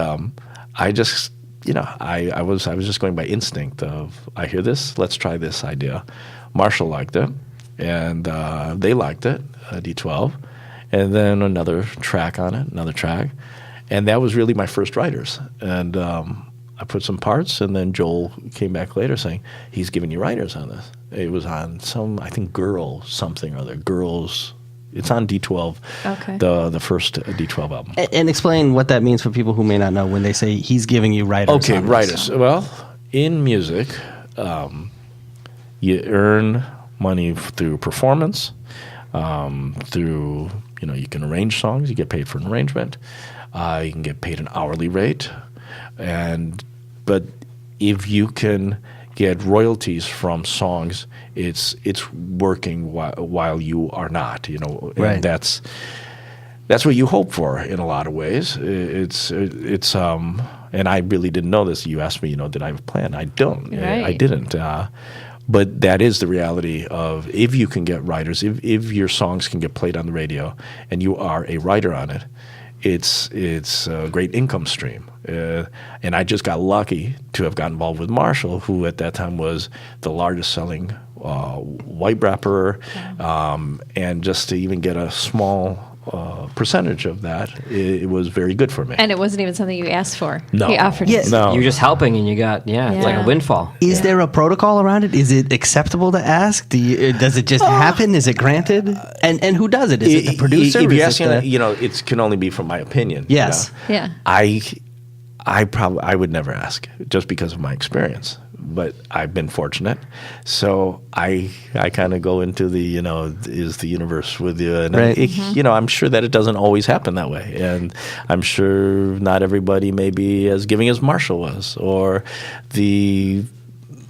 Speaker 6: I just, I was just going by instinct of, I hear this, let's try this idea. Marshall liked it, and they liked it, D12. And then another track on it, another track. And that was really my first writers. And I put some parts, and then Joel came back later saying, he's giving you writers on this. It was on I think Girls, it's on D12,
Speaker 5: Okay.
Speaker 6: the first D12 album.
Speaker 4: And explain what that means for people who may not know when they say he's giving you writers.
Speaker 6: Okay,
Speaker 4: on this.
Speaker 6: writers. Well, in music, you earn money through performance, through, you can arrange songs, you get paid for an arrangement. You can get paid an hourly rate, but if you can get royalties from songs, it's working while you are not. And
Speaker 4: Right.
Speaker 6: that's what you hope for in a lot of ways. It's and I really didn't know this. You asked me, did I have a plan? I don't. I
Speaker 5: Right.
Speaker 6: didn't. But that is the reality of if you can get writers, if your songs can get played on the radio, and you are a writer on it. It's a great income stream. And I just got lucky to have got involved with Marshall, who at that time was the largest selling white rapper, and just to even get a small percentage of that, it was very good for me.
Speaker 5: And it wasn't even something you asked for.
Speaker 6: No.
Speaker 5: He offered
Speaker 4: Yeah.
Speaker 5: it.
Speaker 6: No.
Speaker 1: You're just helping, and you got it's like a windfall.
Speaker 4: Is there a protocol around it? Is it acceptable to ask? Does it just happen? Is it granted? And who does it? Is it the producer?
Speaker 6: If you
Speaker 4: Is
Speaker 6: ask,
Speaker 4: it
Speaker 6: it can only be from my opinion.
Speaker 4: Yes.
Speaker 5: Yeah.
Speaker 6: I would never ask just because of my experience, but I've been fortunate. So I kind of go into the, is the universe with you? And
Speaker 4: Right.
Speaker 6: I'm sure that it doesn't always happen that way. And I'm sure not everybody may be as giving as Marshall was, or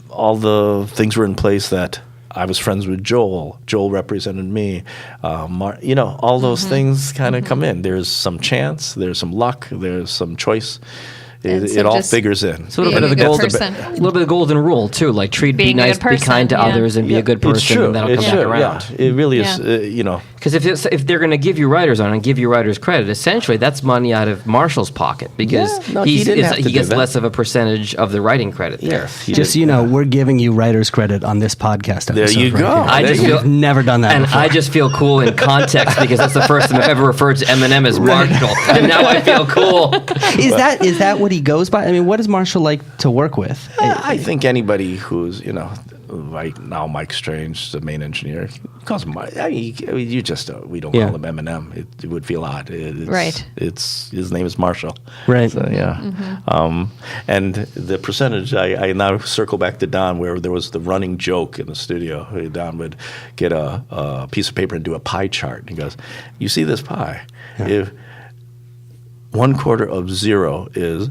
Speaker 6: all the things were in place that I was friends with Joel. Joel represented me. All those things kind of come in. There's some chance. There's some luck. There's some choice. It all figures in.
Speaker 1: It's a little bit of the golden rule too. Like be nice, be kind to others, and be a good person.
Speaker 6: It's true.
Speaker 1: And that'll come back around.
Speaker 6: Yeah. It really is.
Speaker 1: Because if they're going to give you writers on and give you writers credit, essentially that's money out of Marshall's pocket because he gets less of a percentage of the writing credit there.
Speaker 6: Yes,
Speaker 4: just we're giving you writers credit on this podcast episode.
Speaker 6: There you go.
Speaker 4: We've never done that before.
Speaker 1: I just feel cool in context because that's the first time I've ever referred to Eminem as Marshall, and now I feel cool.
Speaker 4: Is that what he goes by? I mean, what does Marshall like to work with?
Speaker 6: I think anybody who's, right now Mike Strange, the main engineer, calls him Mike. We don't call him Eminem. It would feel odd.
Speaker 5: Right.
Speaker 6: His name is Marshall.
Speaker 4: Right.
Speaker 6: So, yeah. And the percentage, I now circle back to Don, where there was the running joke in the studio. Don would get a piece of paper and do a pie chart. And he goes, "You see this pie?
Speaker 4: Yeah.
Speaker 6: If 1/4 of 0 is..."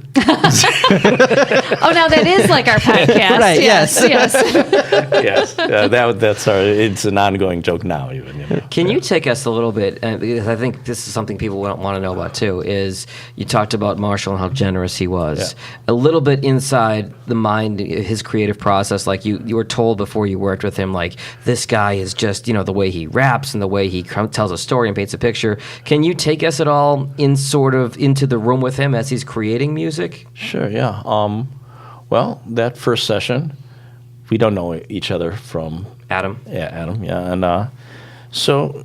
Speaker 5: Oh, now that is like our podcast.
Speaker 4: Right, yes.
Speaker 6: Yes, that's our. It's an ongoing joke now, even.
Speaker 1: Can you take us a little bit? Because I think this is something people want to know about too. Is you talked about Marshall and how generous he was.
Speaker 6: Yeah.
Speaker 1: A little bit inside the mind, his creative process. Like you were told before you worked with him, like this guy is just the way he raps and the way he tells a story and paints a picture. Can you take us at all into the room with him as he's creating music?
Speaker 6: Sure. Yeah. Well, that first session, we don't know each other from
Speaker 1: Adam.
Speaker 6: Yeah, Adam. Yeah, and so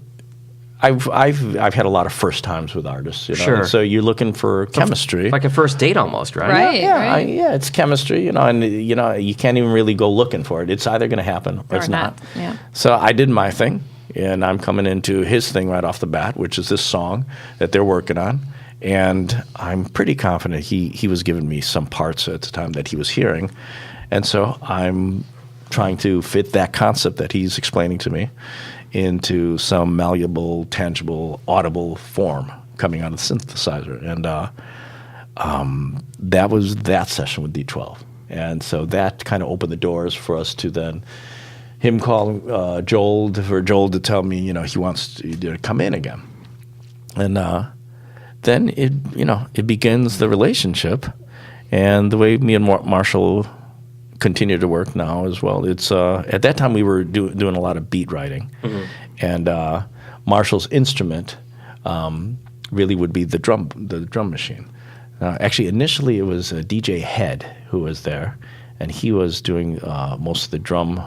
Speaker 6: I've had a lot of first times with artists.
Speaker 1: Sure.
Speaker 6: So you're looking for chemistry,
Speaker 1: like a first date almost, right?
Speaker 5: Right.
Speaker 6: Yeah, it's chemistry. And you can't even really go looking for it. It's either going to happen or it's not.
Speaker 5: Yeah.
Speaker 6: So I did my thing, and I'm coming into his thing right off the bat, which is this song that they're working on. And I'm pretty confident he was giving me some parts at the time that he was hearing. And so I'm trying to fit that concept that he's explaining to me into some malleable, tangible, audible form coming out of the synthesizer. And that was that session with D12. And so that kind of opened the doors for us to then him calling Joel to tell me, he wants to come in again. And then it begins the relationship, and the way me and Marshall continue to work now as well. It's at that time we were doing a lot of beat writing, and Marshall's instrument really would be the drum machine. Actually, initially it was DJ Head who was there, and he was doing most of the drum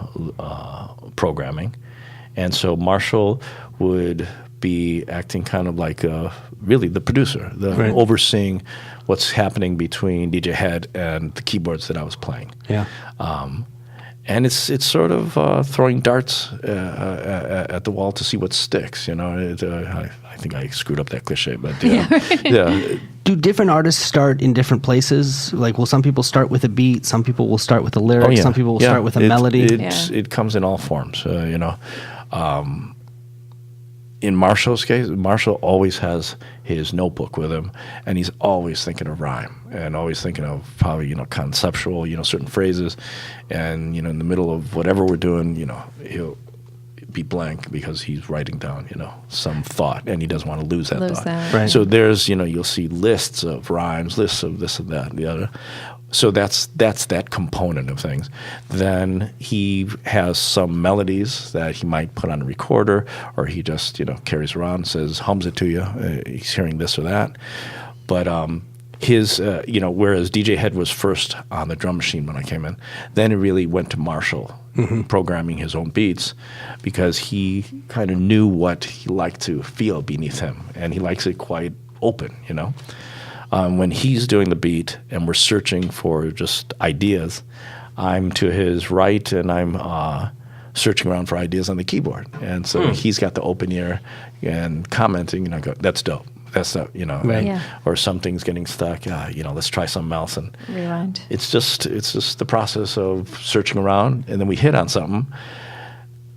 Speaker 6: programming, and so Marshall would be acting kind of like really the producer, overseeing what's happening between DJ Head and the keyboards that I was playing.
Speaker 4: Yeah.
Speaker 6: And it's sort of throwing darts at the wall to see what sticks. I think I screwed up that cliche, but yeah.
Speaker 4: Do different artists start in different places? Like, will some people start with a beat? Some people will start with a lyric. Some people will start with a melody.
Speaker 6: It comes in all forms. In Marshall's case, Marshall always has his notebook with him, and he's always thinking of rhyme and always thinking of probably, conceptual, certain phrases. And, in the middle of whatever we're doing, he'll be blank because he's writing down, some thought, and he doesn't want to lose that thought.
Speaker 4: Right.
Speaker 6: So there's, you'll see lists of rhymes, lists of this and that and the other. So that's that component of things. Then he has some melodies that he might put on a recorder, or he just carries around and hums it to you. He's hearing this or that. But his whereas DJ Head was first on the drum machine when I came in, then it really went to Marshall programming his own beats, because he kind of knew what he liked to feel beneath him, and he likes it quite open, you know. When he's doing the beat and we're searching for just ideas, I'm to his right and I'm searching around for ideas on the keyboard. And so he's got the open ear and commenting, and I go, that's dope. That's not, you know,
Speaker 4: Right.
Speaker 5: Yeah.
Speaker 6: or something's getting stuck. You know, let's try something else. And
Speaker 5: Rewind.
Speaker 6: it's just the process of searching around, and then we hit on something.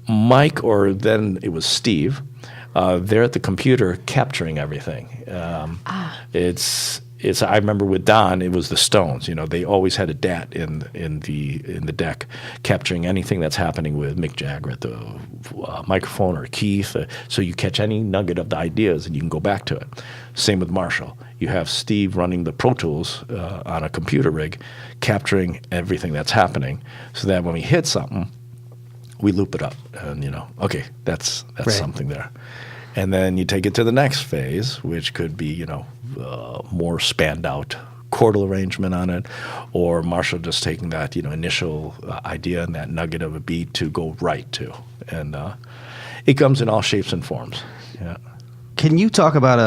Speaker 6: Mike, or then it was Steve, they're at the computer capturing everything. It's I remember with Don, it was the Stones. You know, they always had a DAT in the deck, capturing anything that's happening with Mick Jagger at the microphone, or Keith. So you catch any nugget of the ideas and you can go back to it. Same with Marshall. You have Steve running the Pro Tools on a computer rig, capturing everything that's happening, so that when we hit something, we loop it up, and you know, okay, that's
Speaker 4: Right.
Speaker 6: something there. And then you take it to the next phase, which could be, you know, more spanned out chordal arrangement on it, or Marshall just taking that, you know, initial idea and that nugget of a beat to go right to. And it comes in all shapes and forms. Yeah.
Speaker 4: Can you talk about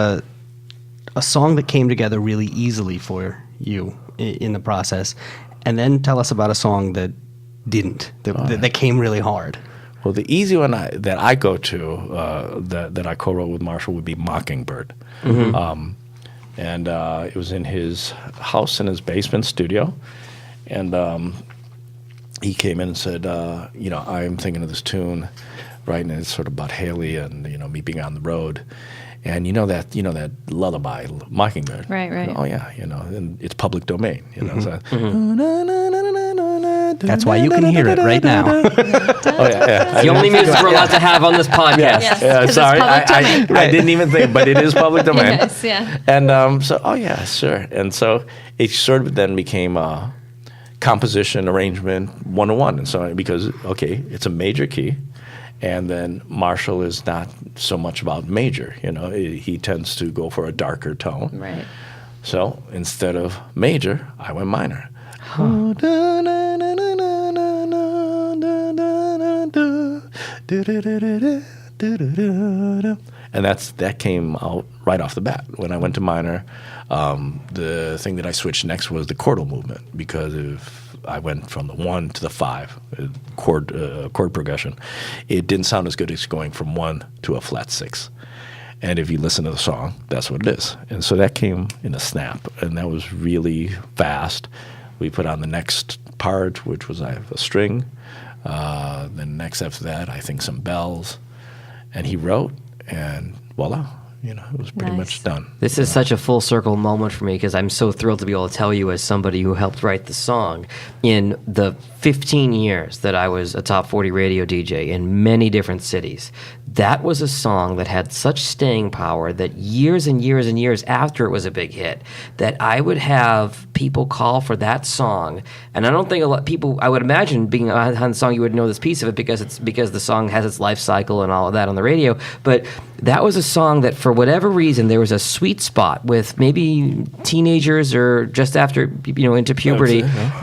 Speaker 4: a song that came together really easily for you in the process, and then tell us about a song that didn't, that came really hard?
Speaker 6: Well, the easy one that I go to, that I co-wrote with Marshall, would be Mockingbird. And it was in his house in his basement studio. And he came in and said, you know, I'm thinking of this tune, right? And it's sort of about Haley and, you know, me being on the road. And you know that lullaby, Mockingbird.
Speaker 5: Right.
Speaker 6: Oh, yeah, you know, and it's public domain. You know, so,
Speaker 4: That's why you can hear it right now.
Speaker 6: oh, yeah.
Speaker 1: The only music we're allowed to have on this podcast.
Speaker 5: Yes,
Speaker 6: Yeah,
Speaker 5: 'cause it's
Speaker 6: sorry,
Speaker 5: public domain.
Speaker 6: I didn't even think, but it is public domain.
Speaker 5: Yes, yeah.
Speaker 6: And so, oh yeah, sure. And so it sort of then became composition, arrangement 101. And so, because, okay, it's a major key, and then Marshall is not so much about major, you know, he tends to go for a darker tone.
Speaker 5: Right.
Speaker 6: So instead of major, I went minor. And that came out right off the bat. When I went to minor, the thing that I switched next was the chordal movement, because if I went from the 1 to the 5 chord progression, it didn't sound as good as going from 1 to a flat 6. And if you listen to the song, that's what it is. And so that came in a snap, and that was really fast. We put on the next part, which was I have a string. Then next after that, I think some bells. And he wrote, and voila, you know, it was pretty much done.
Speaker 1: This is such a full circle moment for me, because I'm so thrilled to be able to tell you, as somebody who helped write the song, in the 15 years that I was a top 40 radio DJ in many different cities, that was a song that had such staying power that years and years and years after it was a big hit, that I would have people call for that song. And I don't think a lot of people, I would imagine, being on the song, you would know this piece of it because the song has its life cycle and all of that on the radio. But that was a song that, for whatever reason, there was a sweet spot with maybe teenagers or just after, you know, into puberty.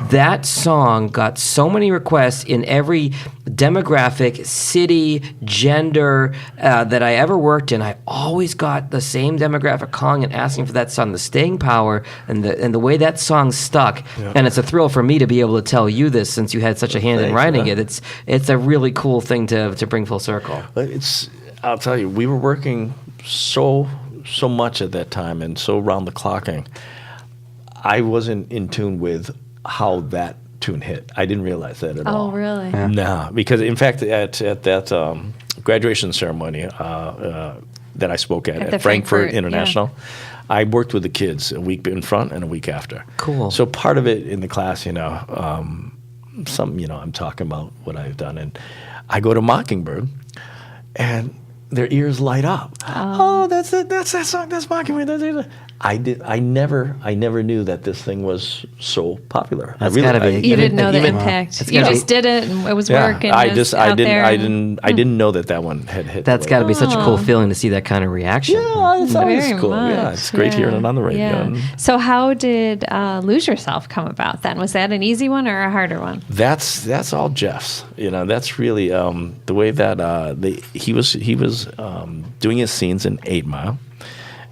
Speaker 1: That song got so many requests in every demographic, city, gender that I ever worked in. I always got the same demographic calling and asking for that song. The staying power and the way that song stuck. Yeah. And it's a thrill for me to be able to tell you this, since you had such a hand in writing it. It's a really cool thing to bring full circle.
Speaker 6: I'll tell you, we were working so much at that time and so round the clocking. I wasn't in tune with how that tune hit. I didn't realize that at all.
Speaker 5: Oh, really?
Speaker 4: Yeah.
Speaker 6: No, because in fact, at that graduation ceremony that I spoke at
Speaker 5: the
Speaker 6: Frankfurt International, I worked with the kids a week in front and a week after.
Speaker 1: Cool.
Speaker 6: So part of it in the class, you know, I'm talking about what I've done, and I go to Mockingbird, and their ears light up. Oh, that's that song. That's Mockingbird. I never knew that this thing was so popular.
Speaker 1: That's gotta be.
Speaker 5: You didn't know the
Speaker 1: Even-
Speaker 5: impact.
Speaker 1: It's
Speaker 5: You
Speaker 1: gotta
Speaker 5: just
Speaker 1: be-
Speaker 5: did it, and it was
Speaker 6: Yeah,
Speaker 5: working.
Speaker 6: I
Speaker 5: it was
Speaker 6: just
Speaker 5: out
Speaker 6: I didn't
Speaker 5: there,
Speaker 6: I
Speaker 5: and-
Speaker 6: didn't know that one had hit.
Speaker 1: That's
Speaker 6: the
Speaker 1: got to be such a cool
Speaker 5: Oh.
Speaker 1: feeling to see that kind of reaction.
Speaker 6: Yeah, it's always
Speaker 5: Very
Speaker 6: cool. Yeah,
Speaker 5: much,
Speaker 6: it's great hearing it on the radio.
Speaker 5: Yeah.
Speaker 6: And
Speaker 5: So how did Lose Yourself come about then? Was that an easy one or a harder one?
Speaker 6: That's all Jeff's. That's really the way that he was doing his scenes in 8 Mile,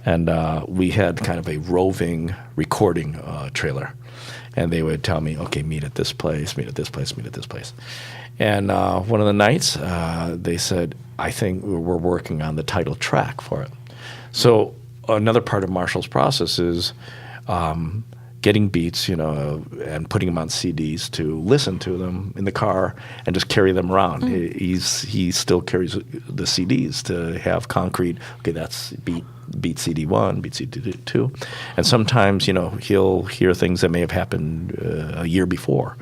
Speaker 6: and we had kind of a roving recording trailer, and they would tell me, okay, meet at this place, meet at this place, meet at this place, and one of the nights they said, I think we're working on the title track for it. So another part of Marshall's process is getting beats, and putting them on CDs to listen to them in the car and just carry them around. He still carries the CDs to have concrete. Okay, that's beat CD 1, beat CD 2, and sometimes he'll hear things that may have happened a year before.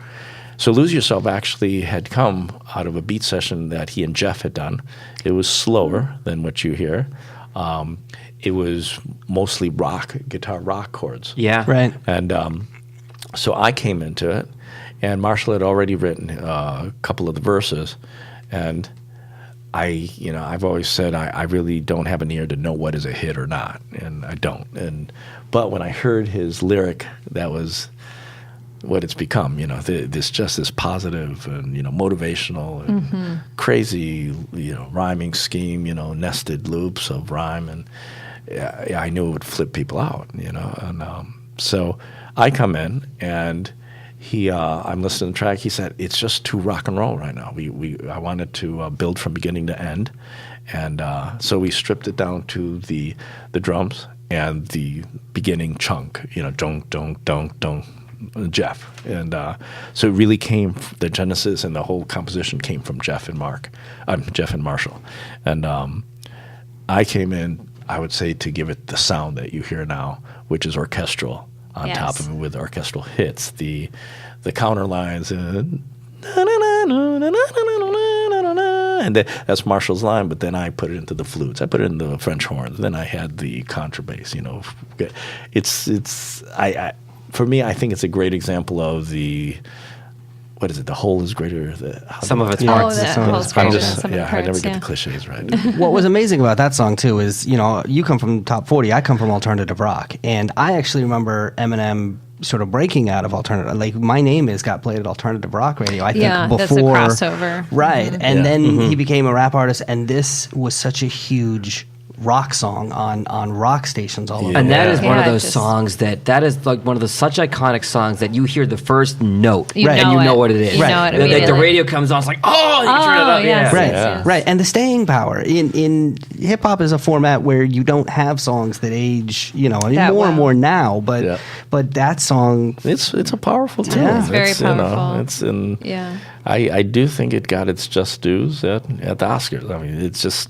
Speaker 6: So Lose Yourself actually had come out of a beat session that he and Jeff had done. It was slower than what you hear. It was mostly guitar rock chords.
Speaker 1: Yeah.
Speaker 4: Right.
Speaker 6: And so I came into it, and Marshall had already written a couple of the verses, and I've always said I really don't have an ear to know what is a hit or not, and I don't. But when I heard his lyric, that was what it's become. This positive and motivational and crazy rhyming scheme. Nested loops of rhyme, and I knew it would flip people out. And so I come in and I'm listening to the track. He said it's just too rock and roll right now. I wanted to build from beginning to end, and so we stripped it down to the drums and the beginning chunk. Dunk dunk dunk dunk. Jeff, and so it really came. The genesis and the whole composition came from Jeff and Marshall, and I came in, I would say, to give it the sound that you hear now, which is orchestral on
Speaker 5: Yes.
Speaker 6: top of it with orchestral hits, the counter lines, and that's Marshall's line. But then I put it into the flutes, I put it into the French horns, then I had the contrabass. For me, I think it's a great example of the whole is greater.
Speaker 1: Some of it's
Speaker 5: Oh,
Speaker 1: parts.
Speaker 5: the
Speaker 4: song
Speaker 5: whole
Speaker 4: is
Speaker 5: spread
Speaker 4: great.
Speaker 5: of some of the
Speaker 6: I
Speaker 5: parts,
Speaker 6: never get
Speaker 5: yeah.
Speaker 6: the cliches right.
Speaker 4: What was amazing about that song too is, you come from top 40, I come from alternative rock, and I actually remember Eminem sort of breaking out of alternative. Like, My Name Is got played at alternative rock radio. I think
Speaker 5: Yeah,
Speaker 4: before
Speaker 5: that's a crossover.
Speaker 4: right? And
Speaker 6: Yeah.
Speaker 4: then he became a rap artist, and this was such a huge rock song on rock stations all over.
Speaker 1: And that is one of
Speaker 5: Yeah,
Speaker 1: those
Speaker 5: just-
Speaker 1: songs that is like one of the such iconic songs that you hear the first note
Speaker 5: You
Speaker 4: Right.
Speaker 1: and
Speaker 5: know
Speaker 1: you
Speaker 5: it.
Speaker 1: know what it is.
Speaker 5: You
Speaker 4: Right.
Speaker 5: know it
Speaker 1: Like the
Speaker 5: immediately.
Speaker 1: radio comes on, it's like, oh, you turn it
Speaker 5: Oh,
Speaker 1: up.
Speaker 5: yes,
Speaker 1: Yeah.
Speaker 4: Right,
Speaker 5: yes.
Speaker 4: right, and the staying power in hip hop is a format where you don't have songs that age,
Speaker 5: That
Speaker 4: more and
Speaker 5: well.
Speaker 4: more now. But
Speaker 6: Yeah.
Speaker 4: but that song,
Speaker 6: It's a powerful tune.
Speaker 4: Yeah.
Speaker 5: It's very powerful.
Speaker 6: Yeah.
Speaker 5: Yeah.
Speaker 6: I do think it got its just dues at the Oscars. I mean, it's just.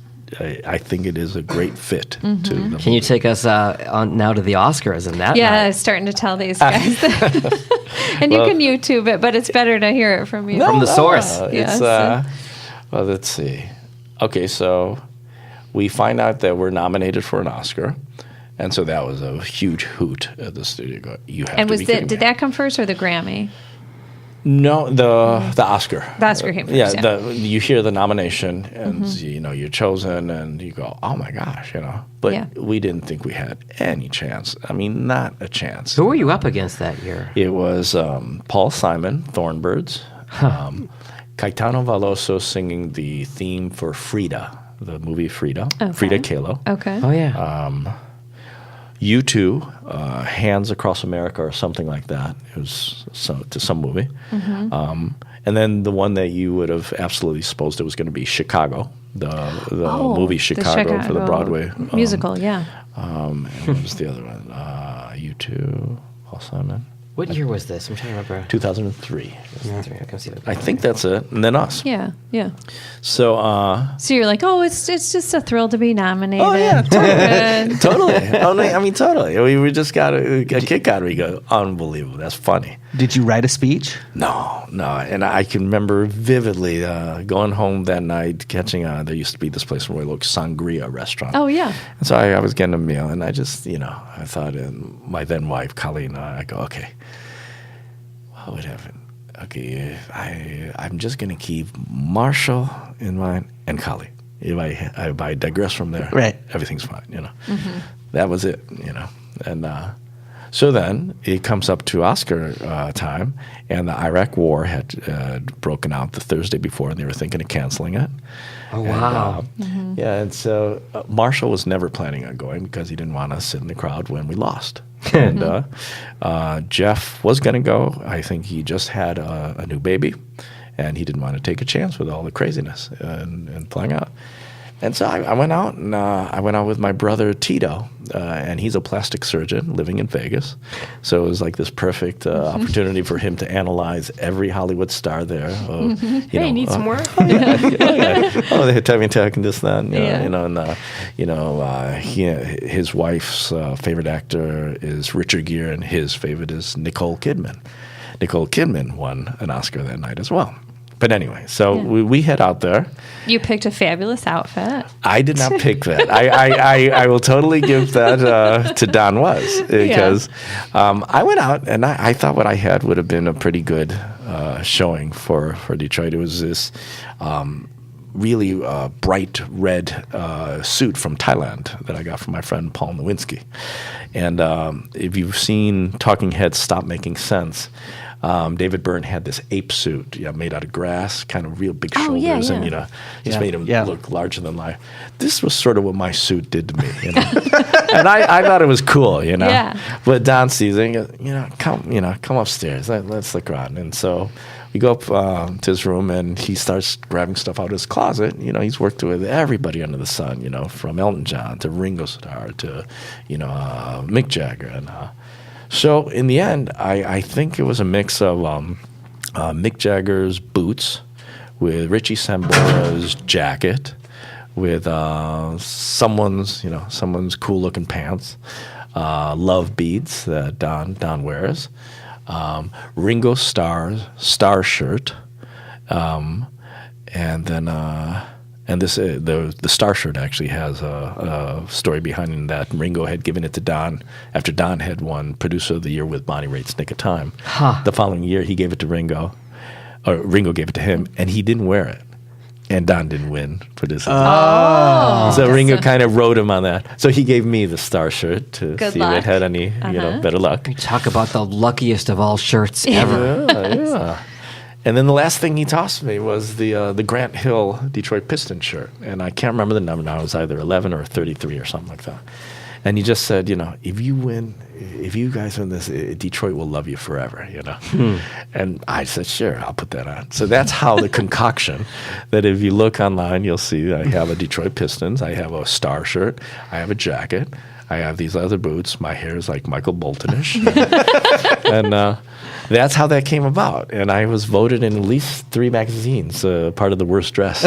Speaker 6: I think it is a great fit to the
Speaker 1: Can you take us on now to the Oscars and that
Speaker 5: Yeah, I
Speaker 1: night?
Speaker 5: was starting to tell these guys. And you can YouTube it, but it's better to hear it from you.
Speaker 1: From the source.
Speaker 5: Yes.
Speaker 6: Well, let's see. Okay, so we find out that we're nominated for an Oscar, and so that was a huge hoot at the studio. You have
Speaker 5: And
Speaker 6: to be kidding
Speaker 5: did
Speaker 6: me.
Speaker 5: that come first or the Grammy?
Speaker 6: No, the Oscar.
Speaker 5: The Oscar came first, yeah.
Speaker 6: You hear the nomination, and you're chosen, and you go, "Oh my gosh," But
Speaker 5: Yeah.
Speaker 6: we didn't think we had any chance. I mean, not a chance.
Speaker 1: Who were you up against that year?
Speaker 6: It was Paul Simon, Thornbirds, Caetano Veloso singing the theme for Frida, the movie Frida,
Speaker 5: Okay.
Speaker 6: Frida Kahlo.
Speaker 5: Okay.
Speaker 1: Oh, yeah.
Speaker 6: U2, Hands Across America or something like that. It was to some movie. And then the one that you would have absolutely supposed it was going to be Chicago, the movie Chicago for the Broadway
Speaker 5: musical, yeah.
Speaker 6: And what was the other one? U2, Paul Simon.
Speaker 1: What year was this? I'm trying to remember.
Speaker 6: 2003.
Speaker 1: I can see that.
Speaker 6: I think that's it. And then us.
Speaker 5: Yeah.
Speaker 6: So,
Speaker 5: So you're like, oh, it's just a thrill to be nominated.
Speaker 6: oh yeah,
Speaker 5: Good.
Speaker 6: totally. Oh, no, I mean, totally. We just got a kick out of it. We go, unbelievable. That's funny.
Speaker 4: Did you write a speech?
Speaker 6: No. And I can remember vividly going home that night, catching there used to be this place in Royal Oak, Sangria restaurant.
Speaker 5: Oh, yeah.
Speaker 6: And so I was getting a meal, and I just, I thought, my then wife, Colleen, I go, okay, what would happen? Okay, I'm just going to keep Marshall in mind and Colleen. If I digress from there,
Speaker 4: right,
Speaker 6: everything's fine, That was it, And so then it comes up to Oscar time, and the Iraq War had broken out the Thursday before, and they were thinking of canceling it.
Speaker 1: Oh, wow.
Speaker 6: Yeah, and so Marshall was never planning on going because he didn't want to sit in the crowd when we lost. And Jeff was going to go. I think he just had a new baby, and he didn't want to take a chance with all the craziness and playing out. And so I went out, and I went out with my brother Tito, and he's a plastic surgeon living in Vegas. So it was like this perfect opportunity for him to analyze every Hollywood star there.
Speaker 1: Hey, need some work?
Speaker 6: Oh, they had Tommy Tuck and this, that, his wife's favorite actor is Richard Gere, and his favorite is Nicole Kidman. Nicole Kidman won an Oscar that night as well. But anyway, so we head out there.
Speaker 5: You picked a fabulous outfit.
Speaker 6: I did not pick that. I will totally give that to Don Was, because I went out and I thought what I had would have been a pretty good showing for Detroit. It was this really bright red suit from Thailand that I got from my friend Paul Nowinski. And if you've seen Talking Heads Stop Making Sense, David Byrne had this ape suit, made out of grass, kind of real big shoulders, and just made him look larger than life. This was sort of what my suit did to me, and I thought it was cool,
Speaker 5: Yeah.
Speaker 6: But Don sees it, and come upstairs, let's look around, and so we go up to his room, and he starts grabbing stuff out of his closet. He's worked with everybody under the sun, from Elton John to Ringo Starr to Mick Jagger, and. So in the end, I think it was a mix of Mick Jagger's boots with Richie Sambora's jacket, with someone's cool-looking pants, love beads that Don wears, Ringo Starr's star shirt, and then. And this the star shirt actually has a story behind it, that Ringo had given it to Don after Don had won Producer of the Year with Bonnie Raitt's Nick of Time. The following year, he gave it to Ringo, or Ringo gave it to him, and he didn't wear it. And Don didn't win Producer of the Year. So Ringo kind of wrote him on that. So he gave me the star shirt to see if it had any better luck.
Speaker 1: Talk about the luckiest of all shirts ever.
Speaker 6: Yeah. And then the last thing he tossed me was the Grant Hill Detroit Pistons shirt. And I can't remember the number now. It was either 11 or 33 or something like that. And he just said, if you win, if you guys win this, Detroit will love you forever, And I said, sure, I'll put that on. So that's how the concoction, that if you look online, you'll see I have a Detroit Pistons, I have a star shirt, I have a jacket, I have these leather boots, my hair is like Michael Boltonish. And that's how that came about. And I was voted in at least 3 magazines, part of the worst dressed.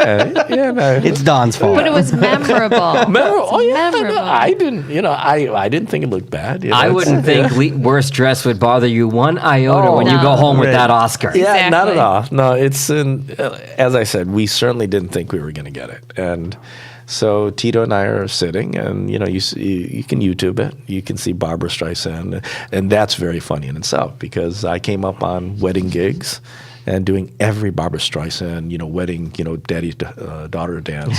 Speaker 4: It's Don's fault.
Speaker 5: But it was memorable.
Speaker 6: Oh yeah,
Speaker 5: memorable.
Speaker 6: I didn't. I didn't think it looked bad.
Speaker 1: I wouldn't think worst dress would bother you one iota when you go home with that Oscar.
Speaker 6: Yeah, not at all. No, it's as I said, we certainly didn't think we were going to get it, and. So Tito and I are sitting, and you can YouTube it. You can see Barbra Streisand, and that's very funny in itself, because I came up on wedding gigs and doing every Barbra Streisand, wedding, daddy daughter dance,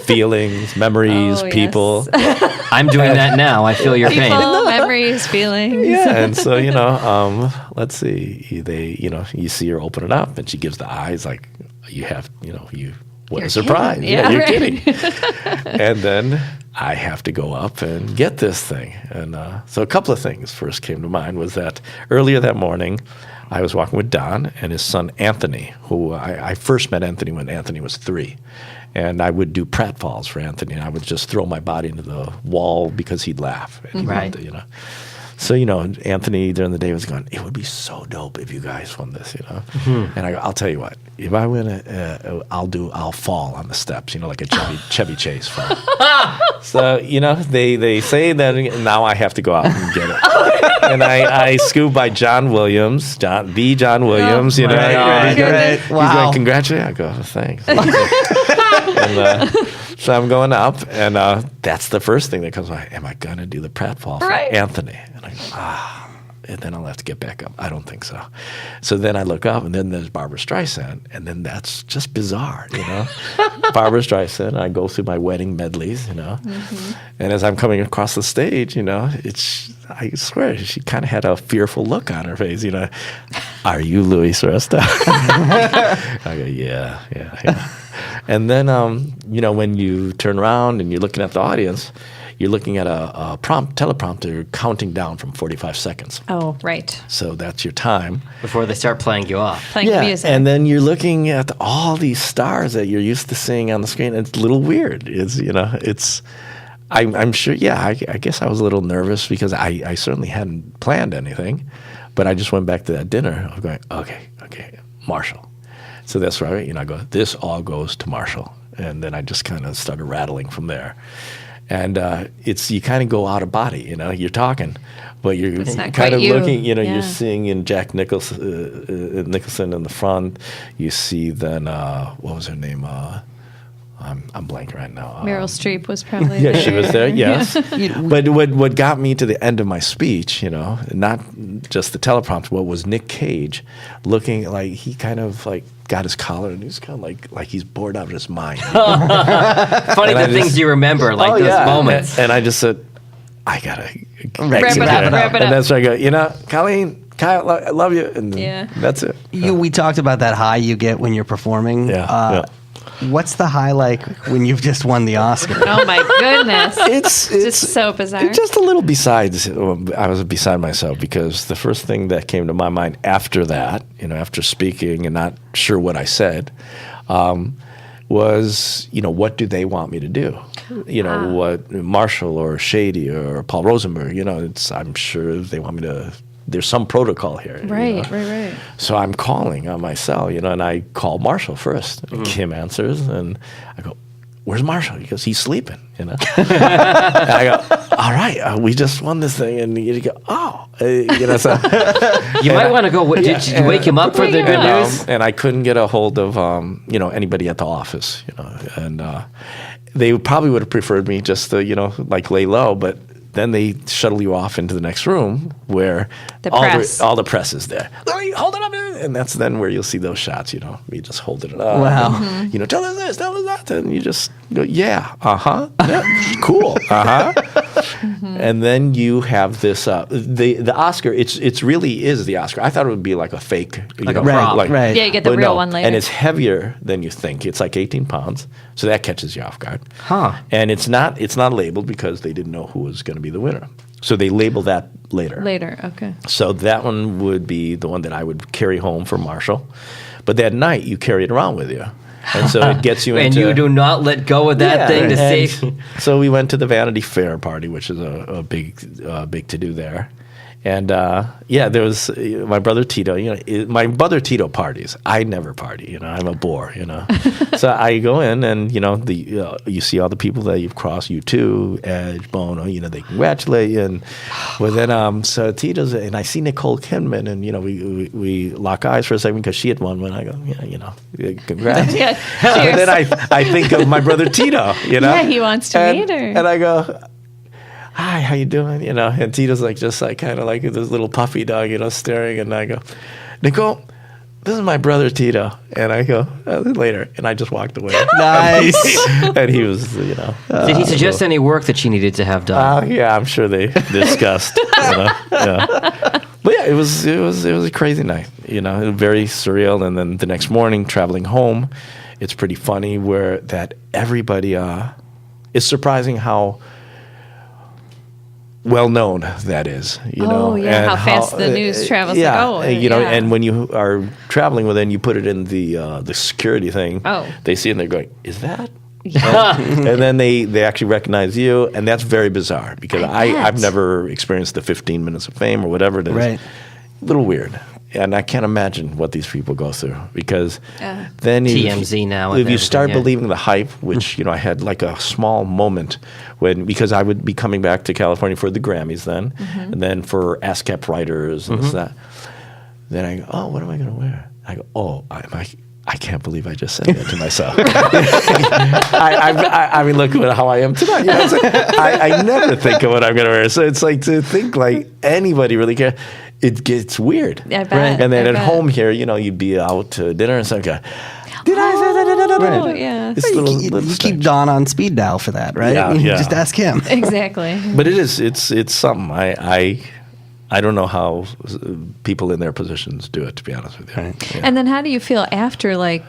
Speaker 6: feelings, memories, people.
Speaker 5: Yes.
Speaker 1: I'm doing that now. I feel your pain.
Speaker 5: People, memories, feelings.
Speaker 6: Yeah, and so let's see. You see her open it up, and she gives the eyes like you have, What
Speaker 5: You're
Speaker 6: a surprise.
Speaker 5: Kidding.
Speaker 6: Yeah, you're
Speaker 5: right.
Speaker 6: kidding. And then I have to go up and get this thing. And so a couple of things first came to mind was that earlier that morning, I was walking with Don and his son Anthony, who I first met Anthony when Anthony was 3. And I would do pratfalls for Anthony. And I would just throw my body into the wall because he'd laugh. And he
Speaker 1: Right.
Speaker 6: would, So, Anthony during the day was going, it would be so dope if you guys won this, And I go, I'll tell you what, if I win it, I'll fall on the steps, like a Chevy Chase fall. So, they say that now I have to go out and get it. And I scoop by John Williams, John Williams, He's going, congratulations. I go, thanks. And, so I'm going up, and that's the first thing that comes to mind. Am I going to do the pratfall for Anthony? And I go, and then I'll have to get back up. I don't think so. So then I look up, and then there's Barbra Streisand, and then that's just bizarre, Barbra Streisand, I go through my wedding medleys, And as I'm coming across the stage, I swear, she kind of had a fearful look on her face, Are you Luis Resto? I go, yeah. And then, when you turn around and you're looking at the audience, you're looking at a teleprompter counting down from 45 seconds.
Speaker 5: Oh, right.
Speaker 6: So that's your time.
Speaker 1: Before they start playing you off.
Speaker 5: Playing music.
Speaker 6: And then you're looking at all these stars that you're used to seeing on the screen. And it's a little weird. I'm sure, I guess I was a little nervous because I certainly hadn't planned anything. But I just went back to that dinner. I was going, okay, Marshall. So that's right. I go, this all goes to Marshall. And then I just kind of started rattling from there. And you kind of go out of body, you're talking, but you're kind of looking, you're seeing in Jack Nicholson in the front. You see then, what was her name? I'm blanking right now.
Speaker 5: Meryl Streep was probably there.
Speaker 6: She was there, yes. But what got me to the end of my speech, not just the teleprompter, what was Nick Cage looking like he kind of like got his collar and he's kind of like he's bored out of his mind.
Speaker 1: Funny the things you remember, like those moments.
Speaker 6: And I just said, I got to
Speaker 5: wrap it up.
Speaker 6: And that's where I go, Colleen, Kyle, I love you. And that's it.
Speaker 4: We talked about that high you get when you're performing. What's the high like when you've just won the Oscar?
Speaker 5: Oh my goodness!
Speaker 6: It's
Speaker 5: just so bizarre.
Speaker 6: It's just a little besides. I was beside myself because the first thing that came to my mind after that, after speaking and not sure what I said, was what do they want me to do? What Marshall or Shady or Paul Rosenberg? I'm sure they want me to. There's some protocol here.
Speaker 5: Right.
Speaker 6: So I'm calling on my cell, and I call Marshall first. And Kim answers, and I go, where's Marshall? He goes, he's sleeping, And I go, all right, we just won this thing. And you go, so.
Speaker 1: You might want to go, did you wake him up for the good news?
Speaker 6: And I couldn't get a hold of, anybody at the office, and they probably would have preferred me just to, lay low, but then they shuttle you off into the next room where all the press is there. Hold it up. And that's then where you'll see those shots, me just holding it up.
Speaker 4: Wow.
Speaker 6: And, tell us this, tell us that. And you just go, yeah, cool, And then you have this, the Oscar, it's really is the Oscar. I thought it would be like a fake.
Speaker 1: Like a prop.
Speaker 4: Right.
Speaker 5: Yeah, you get the real one later.
Speaker 6: And it's heavier than you think. It's like 18 pounds. So that catches you off guard.
Speaker 1: Huh.
Speaker 6: And it's not labeled because they didn't know who was going to be the winner. So they label that later.
Speaker 5: Later, okay.
Speaker 6: So that one would be the one that I would carry home for Marshall. But that night, you carry it around with you. And so it gets you into...
Speaker 1: And you do not let go of that thing to save...
Speaker 6: So we went to the Vanity Fair party, which is a big to-do there. And, there was my brother Tito. My brother Tito parties. I never party. I'm a bore, So I go in and, you see all the people that you've crossed, U2, Edge, Bono, they congratulate you. And well, then, so Tito's, and I see Nicole Kidman, and, we lock eyes for a second because she had won one. I go, congrats.
Speaker 5: Yeah,
Speaker 6: and then I think of my brother Tito,
Speaker 5: Yeah, he wants to meet her.
Speaker 6: And I go, hi, how you doing? And Tito's just kind of like this little puppy dog, staring. And I go, Nicole, this is my brother Tito. And I go, later. And I just walked away.
Speaker 4: Nice.
Speaker 6: And he was,
Speaker 1: Did he suggest any work that she needed to have done?
Speaker 6: Yeah, I'm sure they discussed. Yeah. But yeah, it was a crazy night. Very surreal. And then the next morning, traveling home, it's pretty funny where that everybody. It's surprising how well known that is,
Speaker 5: Oh yeah, how fast the news travels.
Speaker 6: And when you are traveling with it, and you put it in the security thing.
Speaker 5: Oh,
Speaker 6: they see it and they're going, "Is that And then they actually recognize you, and that's very bizarre because I've never experienced the 15 minutes of fame or whatever it is.
Speaker 4: Right.
Speaker 6: A little weird. And I can't imagine what these people go through because then
Speaker 1: TMZ now.
Speaker 6: If you start believing the hype, which I had like a small moment because I would be coming back to California for the Grammys then, and then for ASCAP writers and this that. Then I go, oh, what am I going to wear? I go, oh, I can't believe I just said that to myself. I mean, look at how I am tonight. It's like, I never think of what I'm going to wear. So it's like to think like anybody really cares. It gets weird.
Speaker 5: I bet.
Speaker 6: And then home here, you'd be out to dinner and something. Did I say that?
Speaker 5: Oh, yeah.
Speaker 6: It's
Speaker 4: You keep Don on speed dial for that, right?
Speaker 6: Yeah.
Speaker 4: Just ask him.
Speaker 5: Exactly.
Speaker 6: But it's something. I don't know how people in their positions do it, to be honest with you.
Speaker 4: Right.
Speaker 6: Yeah.
Speaker 5: And then how do you feel after, like,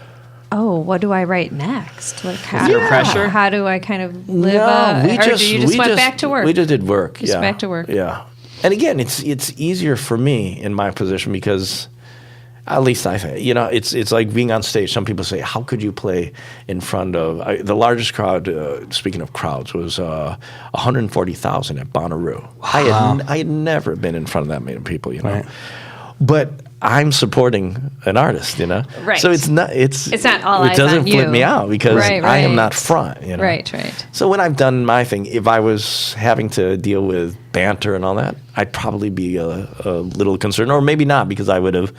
Speaker 5: oh, what do I write next? Like, how,
Speaker 1: Is there pressure?
Speaker 5: How do I kind of live up? Or you just went back to work?
Speaker 6: We just did work.
Speaker 5: Just back to work.
Speaker 6: Yeah. And again, it's easier for me in my position because, at least I think, it's like being on stage. Some people say, how could you play in front of the largest crowd? Speaking of crowds, was 140,000 at Bonnaroo. Wow. I had never been in front of that many people,
Speaker 4: Right.
Speaker 6: But I'm supporting an artist,
Speaker 5: Right.
Speaker 6: So it's not all
Speaker 5: eyes
Speaker 6: it doesn't
Speaker 5: on
Speaker 6: flip
Speaker 5: you.
Speaker 6: me out because
Speaker 5: Right,
Speaker 6: I am
Speaker 5: right.
Speaker 6: not front,
Speaker 5: Right.
Speaker 6: So when I've done my thing, if I was having to deal with banter and all that, I'd probably be a little concerned, or maybe not, because I would have,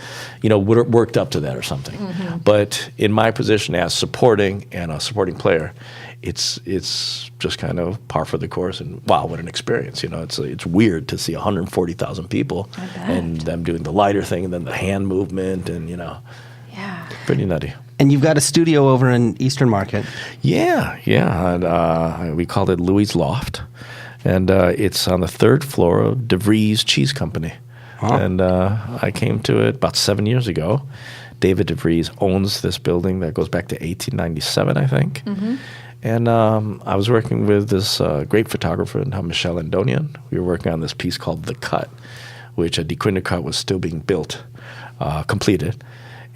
Speaker 6: worked up to that or something.
Speaker 5: Mm-hmm.
Speaker 6: But in my position as supporting and a supporting player, it's just kind of par for the course. And wow, what an experience! It's weird to see 140,000 people and them doing the lighter thing and then the hand movement and
Speaker 5: Yeah.
Speaker 6: pretty nutty.
Speaker 4: And you've got a studio over in Eastern Market.
Speaker 6: Yeah. And, we called it Louis Loft, and it's on the 3rd floor of DeVries Cheese Company.
Speaker 4: Huh.
Speaker 6: And I came to it about 7 years ago. David DeVries owns this building that goes back to 1897, I think. Mm-hmm. And I was working with this great photographer named Michelle Andonian. We were working on this piece called The Cut, which a DeQuinder cut was still being built, completed.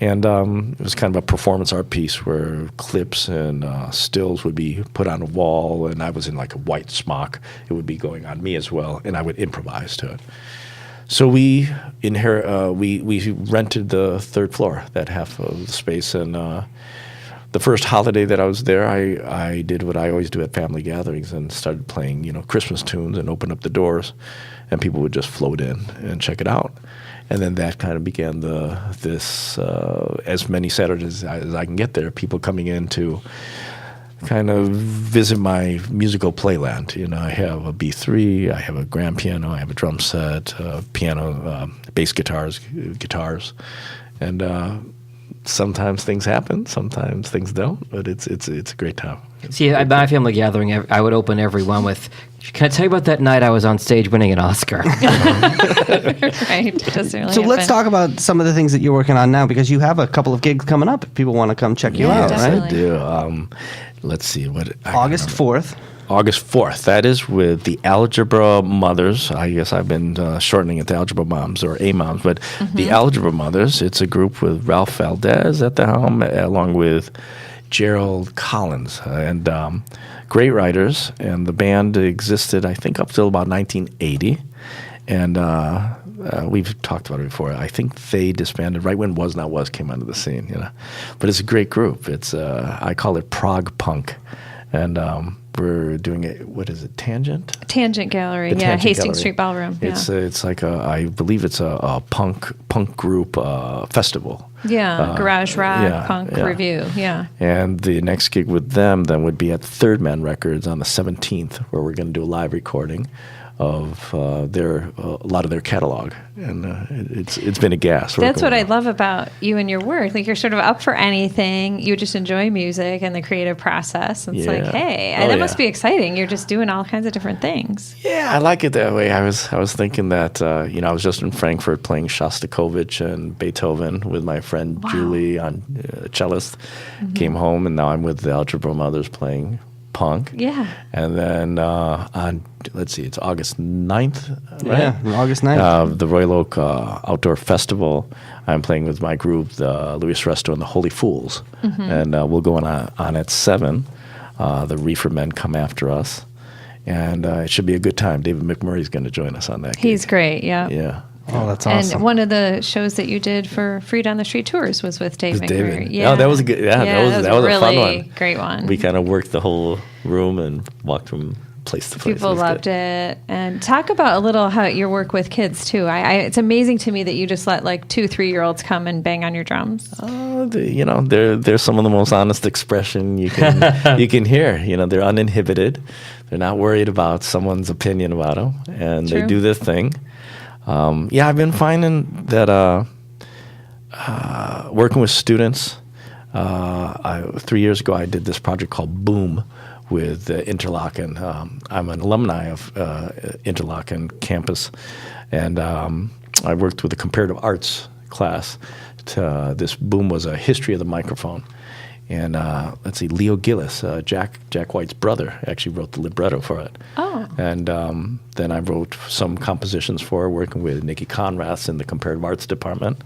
Speaker 6: And it was kind of a performance art piece where clips and stills would be put on a wall, and I was in like a white smock. It would be going on me as well, and I would improvise to it. So we rented the 3rd floor, that half of the space, and the first holiday that I was there, I did what I always do at family gatherings and started playing, Christmas tunes and opened up the doors, and people would just float in and check it out. And then that kind of began as many Saturdays as I can get there, people coming in to kind of visit my musical playland. I have a B3, I have a grand piano, I have a drum set, piano, bass guitars, and sometimes things happen, sometimes things don't, but it's a great time.
Speaker 1: See, at my family gathering, I would open every one with, can I tell you about that night I was on stage winning an Oscar?
Speaker 5: Right. It doesn't really
Speaker 4: So let's
Speaker 5: happen.
Speaker 4: talk about some of the things that you're working on now, because you have a couple of gigs coming up if people want to come check you out,
Speaker 5: definitely.
Speaker 4: right?
Speaker 6: I do. Let's see.
Speaker 4: August 4th.
Speaker 6: August 4th. That is with the Algebra Mothers. I guess I've been shortening it to Algebra Moms or A-Moms, but the Algebra Mothers, it's a group with Ralph Valdez at the helm, along with Gerald Collins, and great writers. And the band existed, I think, up till about 1980. And we've talked about it before. I think they disbanded right when Was Not Was came onto the scene, But it's a great group. It's I call it prog punk, and we're doing it. What is it? Tangent
Speaker 5: Gallery.
Speaker 6: The
Speaker 5: Yeah.
Speaker 6: Tangent
Speaker 5: Hastings
Speaker 6: Gallery.
Speaker 5: Street Ballroom. Yeah.
Speaker 6: It's like I believe it's a punk group festival.
Speaker 5: Yeah. Garage rock, punk
Speaker 6: yeah.
Speaker 5: review. Yeah.
Speaker 6: And the next gig with them then would be at Third Man Records on the 17th, where we're going to do a live recording of a lot of their catalog, and it's been a gas.
Speaker 5: That's what I love about you and your work. Like, you're sort of up for anything. You just enjoy music and the creative process. It's like, hey, that must be exciting. You're just doing all kinds of different things.
Speaker 6: Yeah, I like it that way. I was thinking that I was just in Frankfurt playing Shostakovich and Beethoven with my friend Julie on cellist. Came home, and now I'm with the Algebra Mothers playing punk.
Speaker 5: Yeah.
Speaker 6: And then on, let's see, it's August 9th, right?
Speaker 4: Yeah, August 9th.
Speaker 6: The Royal Oak Outdoor Festival. I'm playing with my group, the Luis Resto and the Holy Fools. And we'll go on at 7 the Reefer Men come after us. And it should be a good time. David McMurray's going to join us on that gig.
Speaker 5: He's great, yeah.
Speaker 6: Yeah.
Speaker 4: Oh, that's awesome.
Speaker 5: And one of the shows that you did for Freed on the Street Tours was with Dave McMurray.
Speaker 6: Yeah. Oh, that was a good. Yeah, that was
Speaker 5: a
Speaker 6: a fun
Speaker 5: really
Speaker 6: one.
Speaker 5: Great one.
Speaker 6: We kind of worked the whole room and walked from place to place.
Speaker 5: People loved it. And talk about a little how your work with kids too. It's amazing to me that you just let like 2-3-year-olds come and bang on your drums.
Speaker 6: They're some of the most honest expression you can you can hear. They're uninhibited. They're not worried about someone's opinion about them, and
Speaker 5: True.
Speaker 6: they do their thing. I've been finding that working with students. 3 years ago, I did this project called Boom with Interlochen. I'm an alumni of Interlochen campus, and I worked with a comparative arts class. This Boom was a history of the microphone. And Leo Gillis, Jack White's brother, actually wrote the libretto for it.
Speaker 5: Oh.
Speaker 6: And then I wrote some compositions for her, working with Nikki Conrath in the comparative arts department.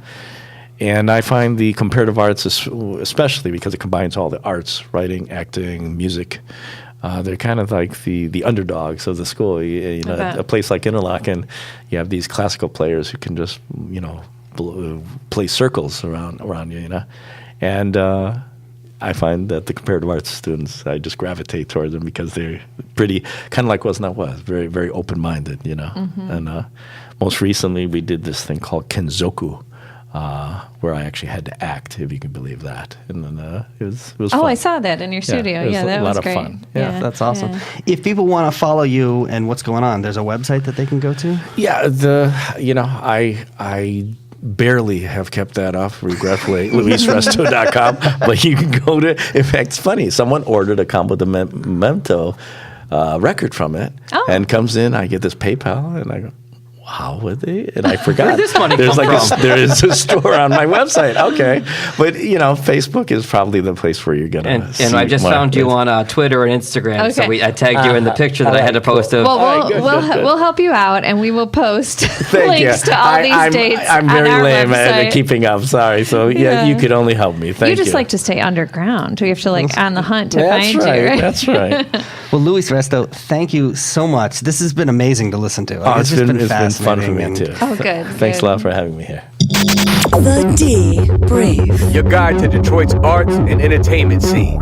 Speaker 6: And I find the comparative arts, especially because it combines all the arts, writing, acting, music, they're kind of like the underdogs of the school. A place like Interlochen, you have these classical players who can just, play circles around you, And I find that the comparative arts students, I just gravitate toward them because they're pretty, kind of like Was Not Was, very, very open-minded,
Speaker 5: Mm-hmm.
Speaker 6: And most recently, we did this thing called Kenzoku, where I actually had to act, if you can believe that. And then it was fun.
Speaker 5: Oh, I saw that in your studio.
Speaker 6: Yeah,
Speaker 5: that
Speaker 6: a lot
Speaker 5: was
Speaker 6: of
Speaker 5: great.
Speaker 6: fun.
Speaker 4: Yeah, that's awesome.
Speaker 5: Yeah.
Speaker 4: If people want to follow you and what's going on, there's a website that they can go to?
Speaker 6: Yeah, I barely have kept that up, regretfully, luisresto.com. But you can go to, in fact, it's funny, someone ordered a Combo de Memento record from it, and comes in, I get this PayPal, and I go, how would they? And I forgot.
Speaker 1: Where'd this money come from?
Speaker 6: There is a store on my website. Okay. But, Facebook is probably the place where you're going to see
Speaker 1: And I just found you on Twitter and Instagram. So
Speaker 5: Okay.
Speaker 1: I tagged you in the picture that I had to post of.
Speaker 5: Well, we'll help you out, and we will post links to all these dates
Speaker 6: I'm
Speaker 5: on
Speaker 6: very
Speaker 5: our
Speaker 6: lame
Speaker 5: website.
Speaker 6: at keeping up. Sorry. So,
Speaker 5: Yeah.
Speaker 6: you could only help me. Thank you.
Speaker 5: You just like to stay underground. We have to on the hunt to
Speaker 6: That's
Speaker 5: find
Speaker 6: right.
Speaker 5: you. Right?
Speaker 6: That's right.
Speaker 4: Well, Luis Resto, thank you so much. This has been amazing to listen to.
Speaker 6: It's
Speaker 4: just
Speaker 6: been fun for
Speaker 4: fascinating
Speaker 6: me,
Speaker 4: and-
Speaker 6: too.
Speaker 5: Oh, good.
Speaker 6: Thanks
Speaker 5: good.
Speaker 6: a lot for having me here.
Speaker 3: The D Brief.
Speaker 2: Your guide to Detroit's arts and entertainment scene.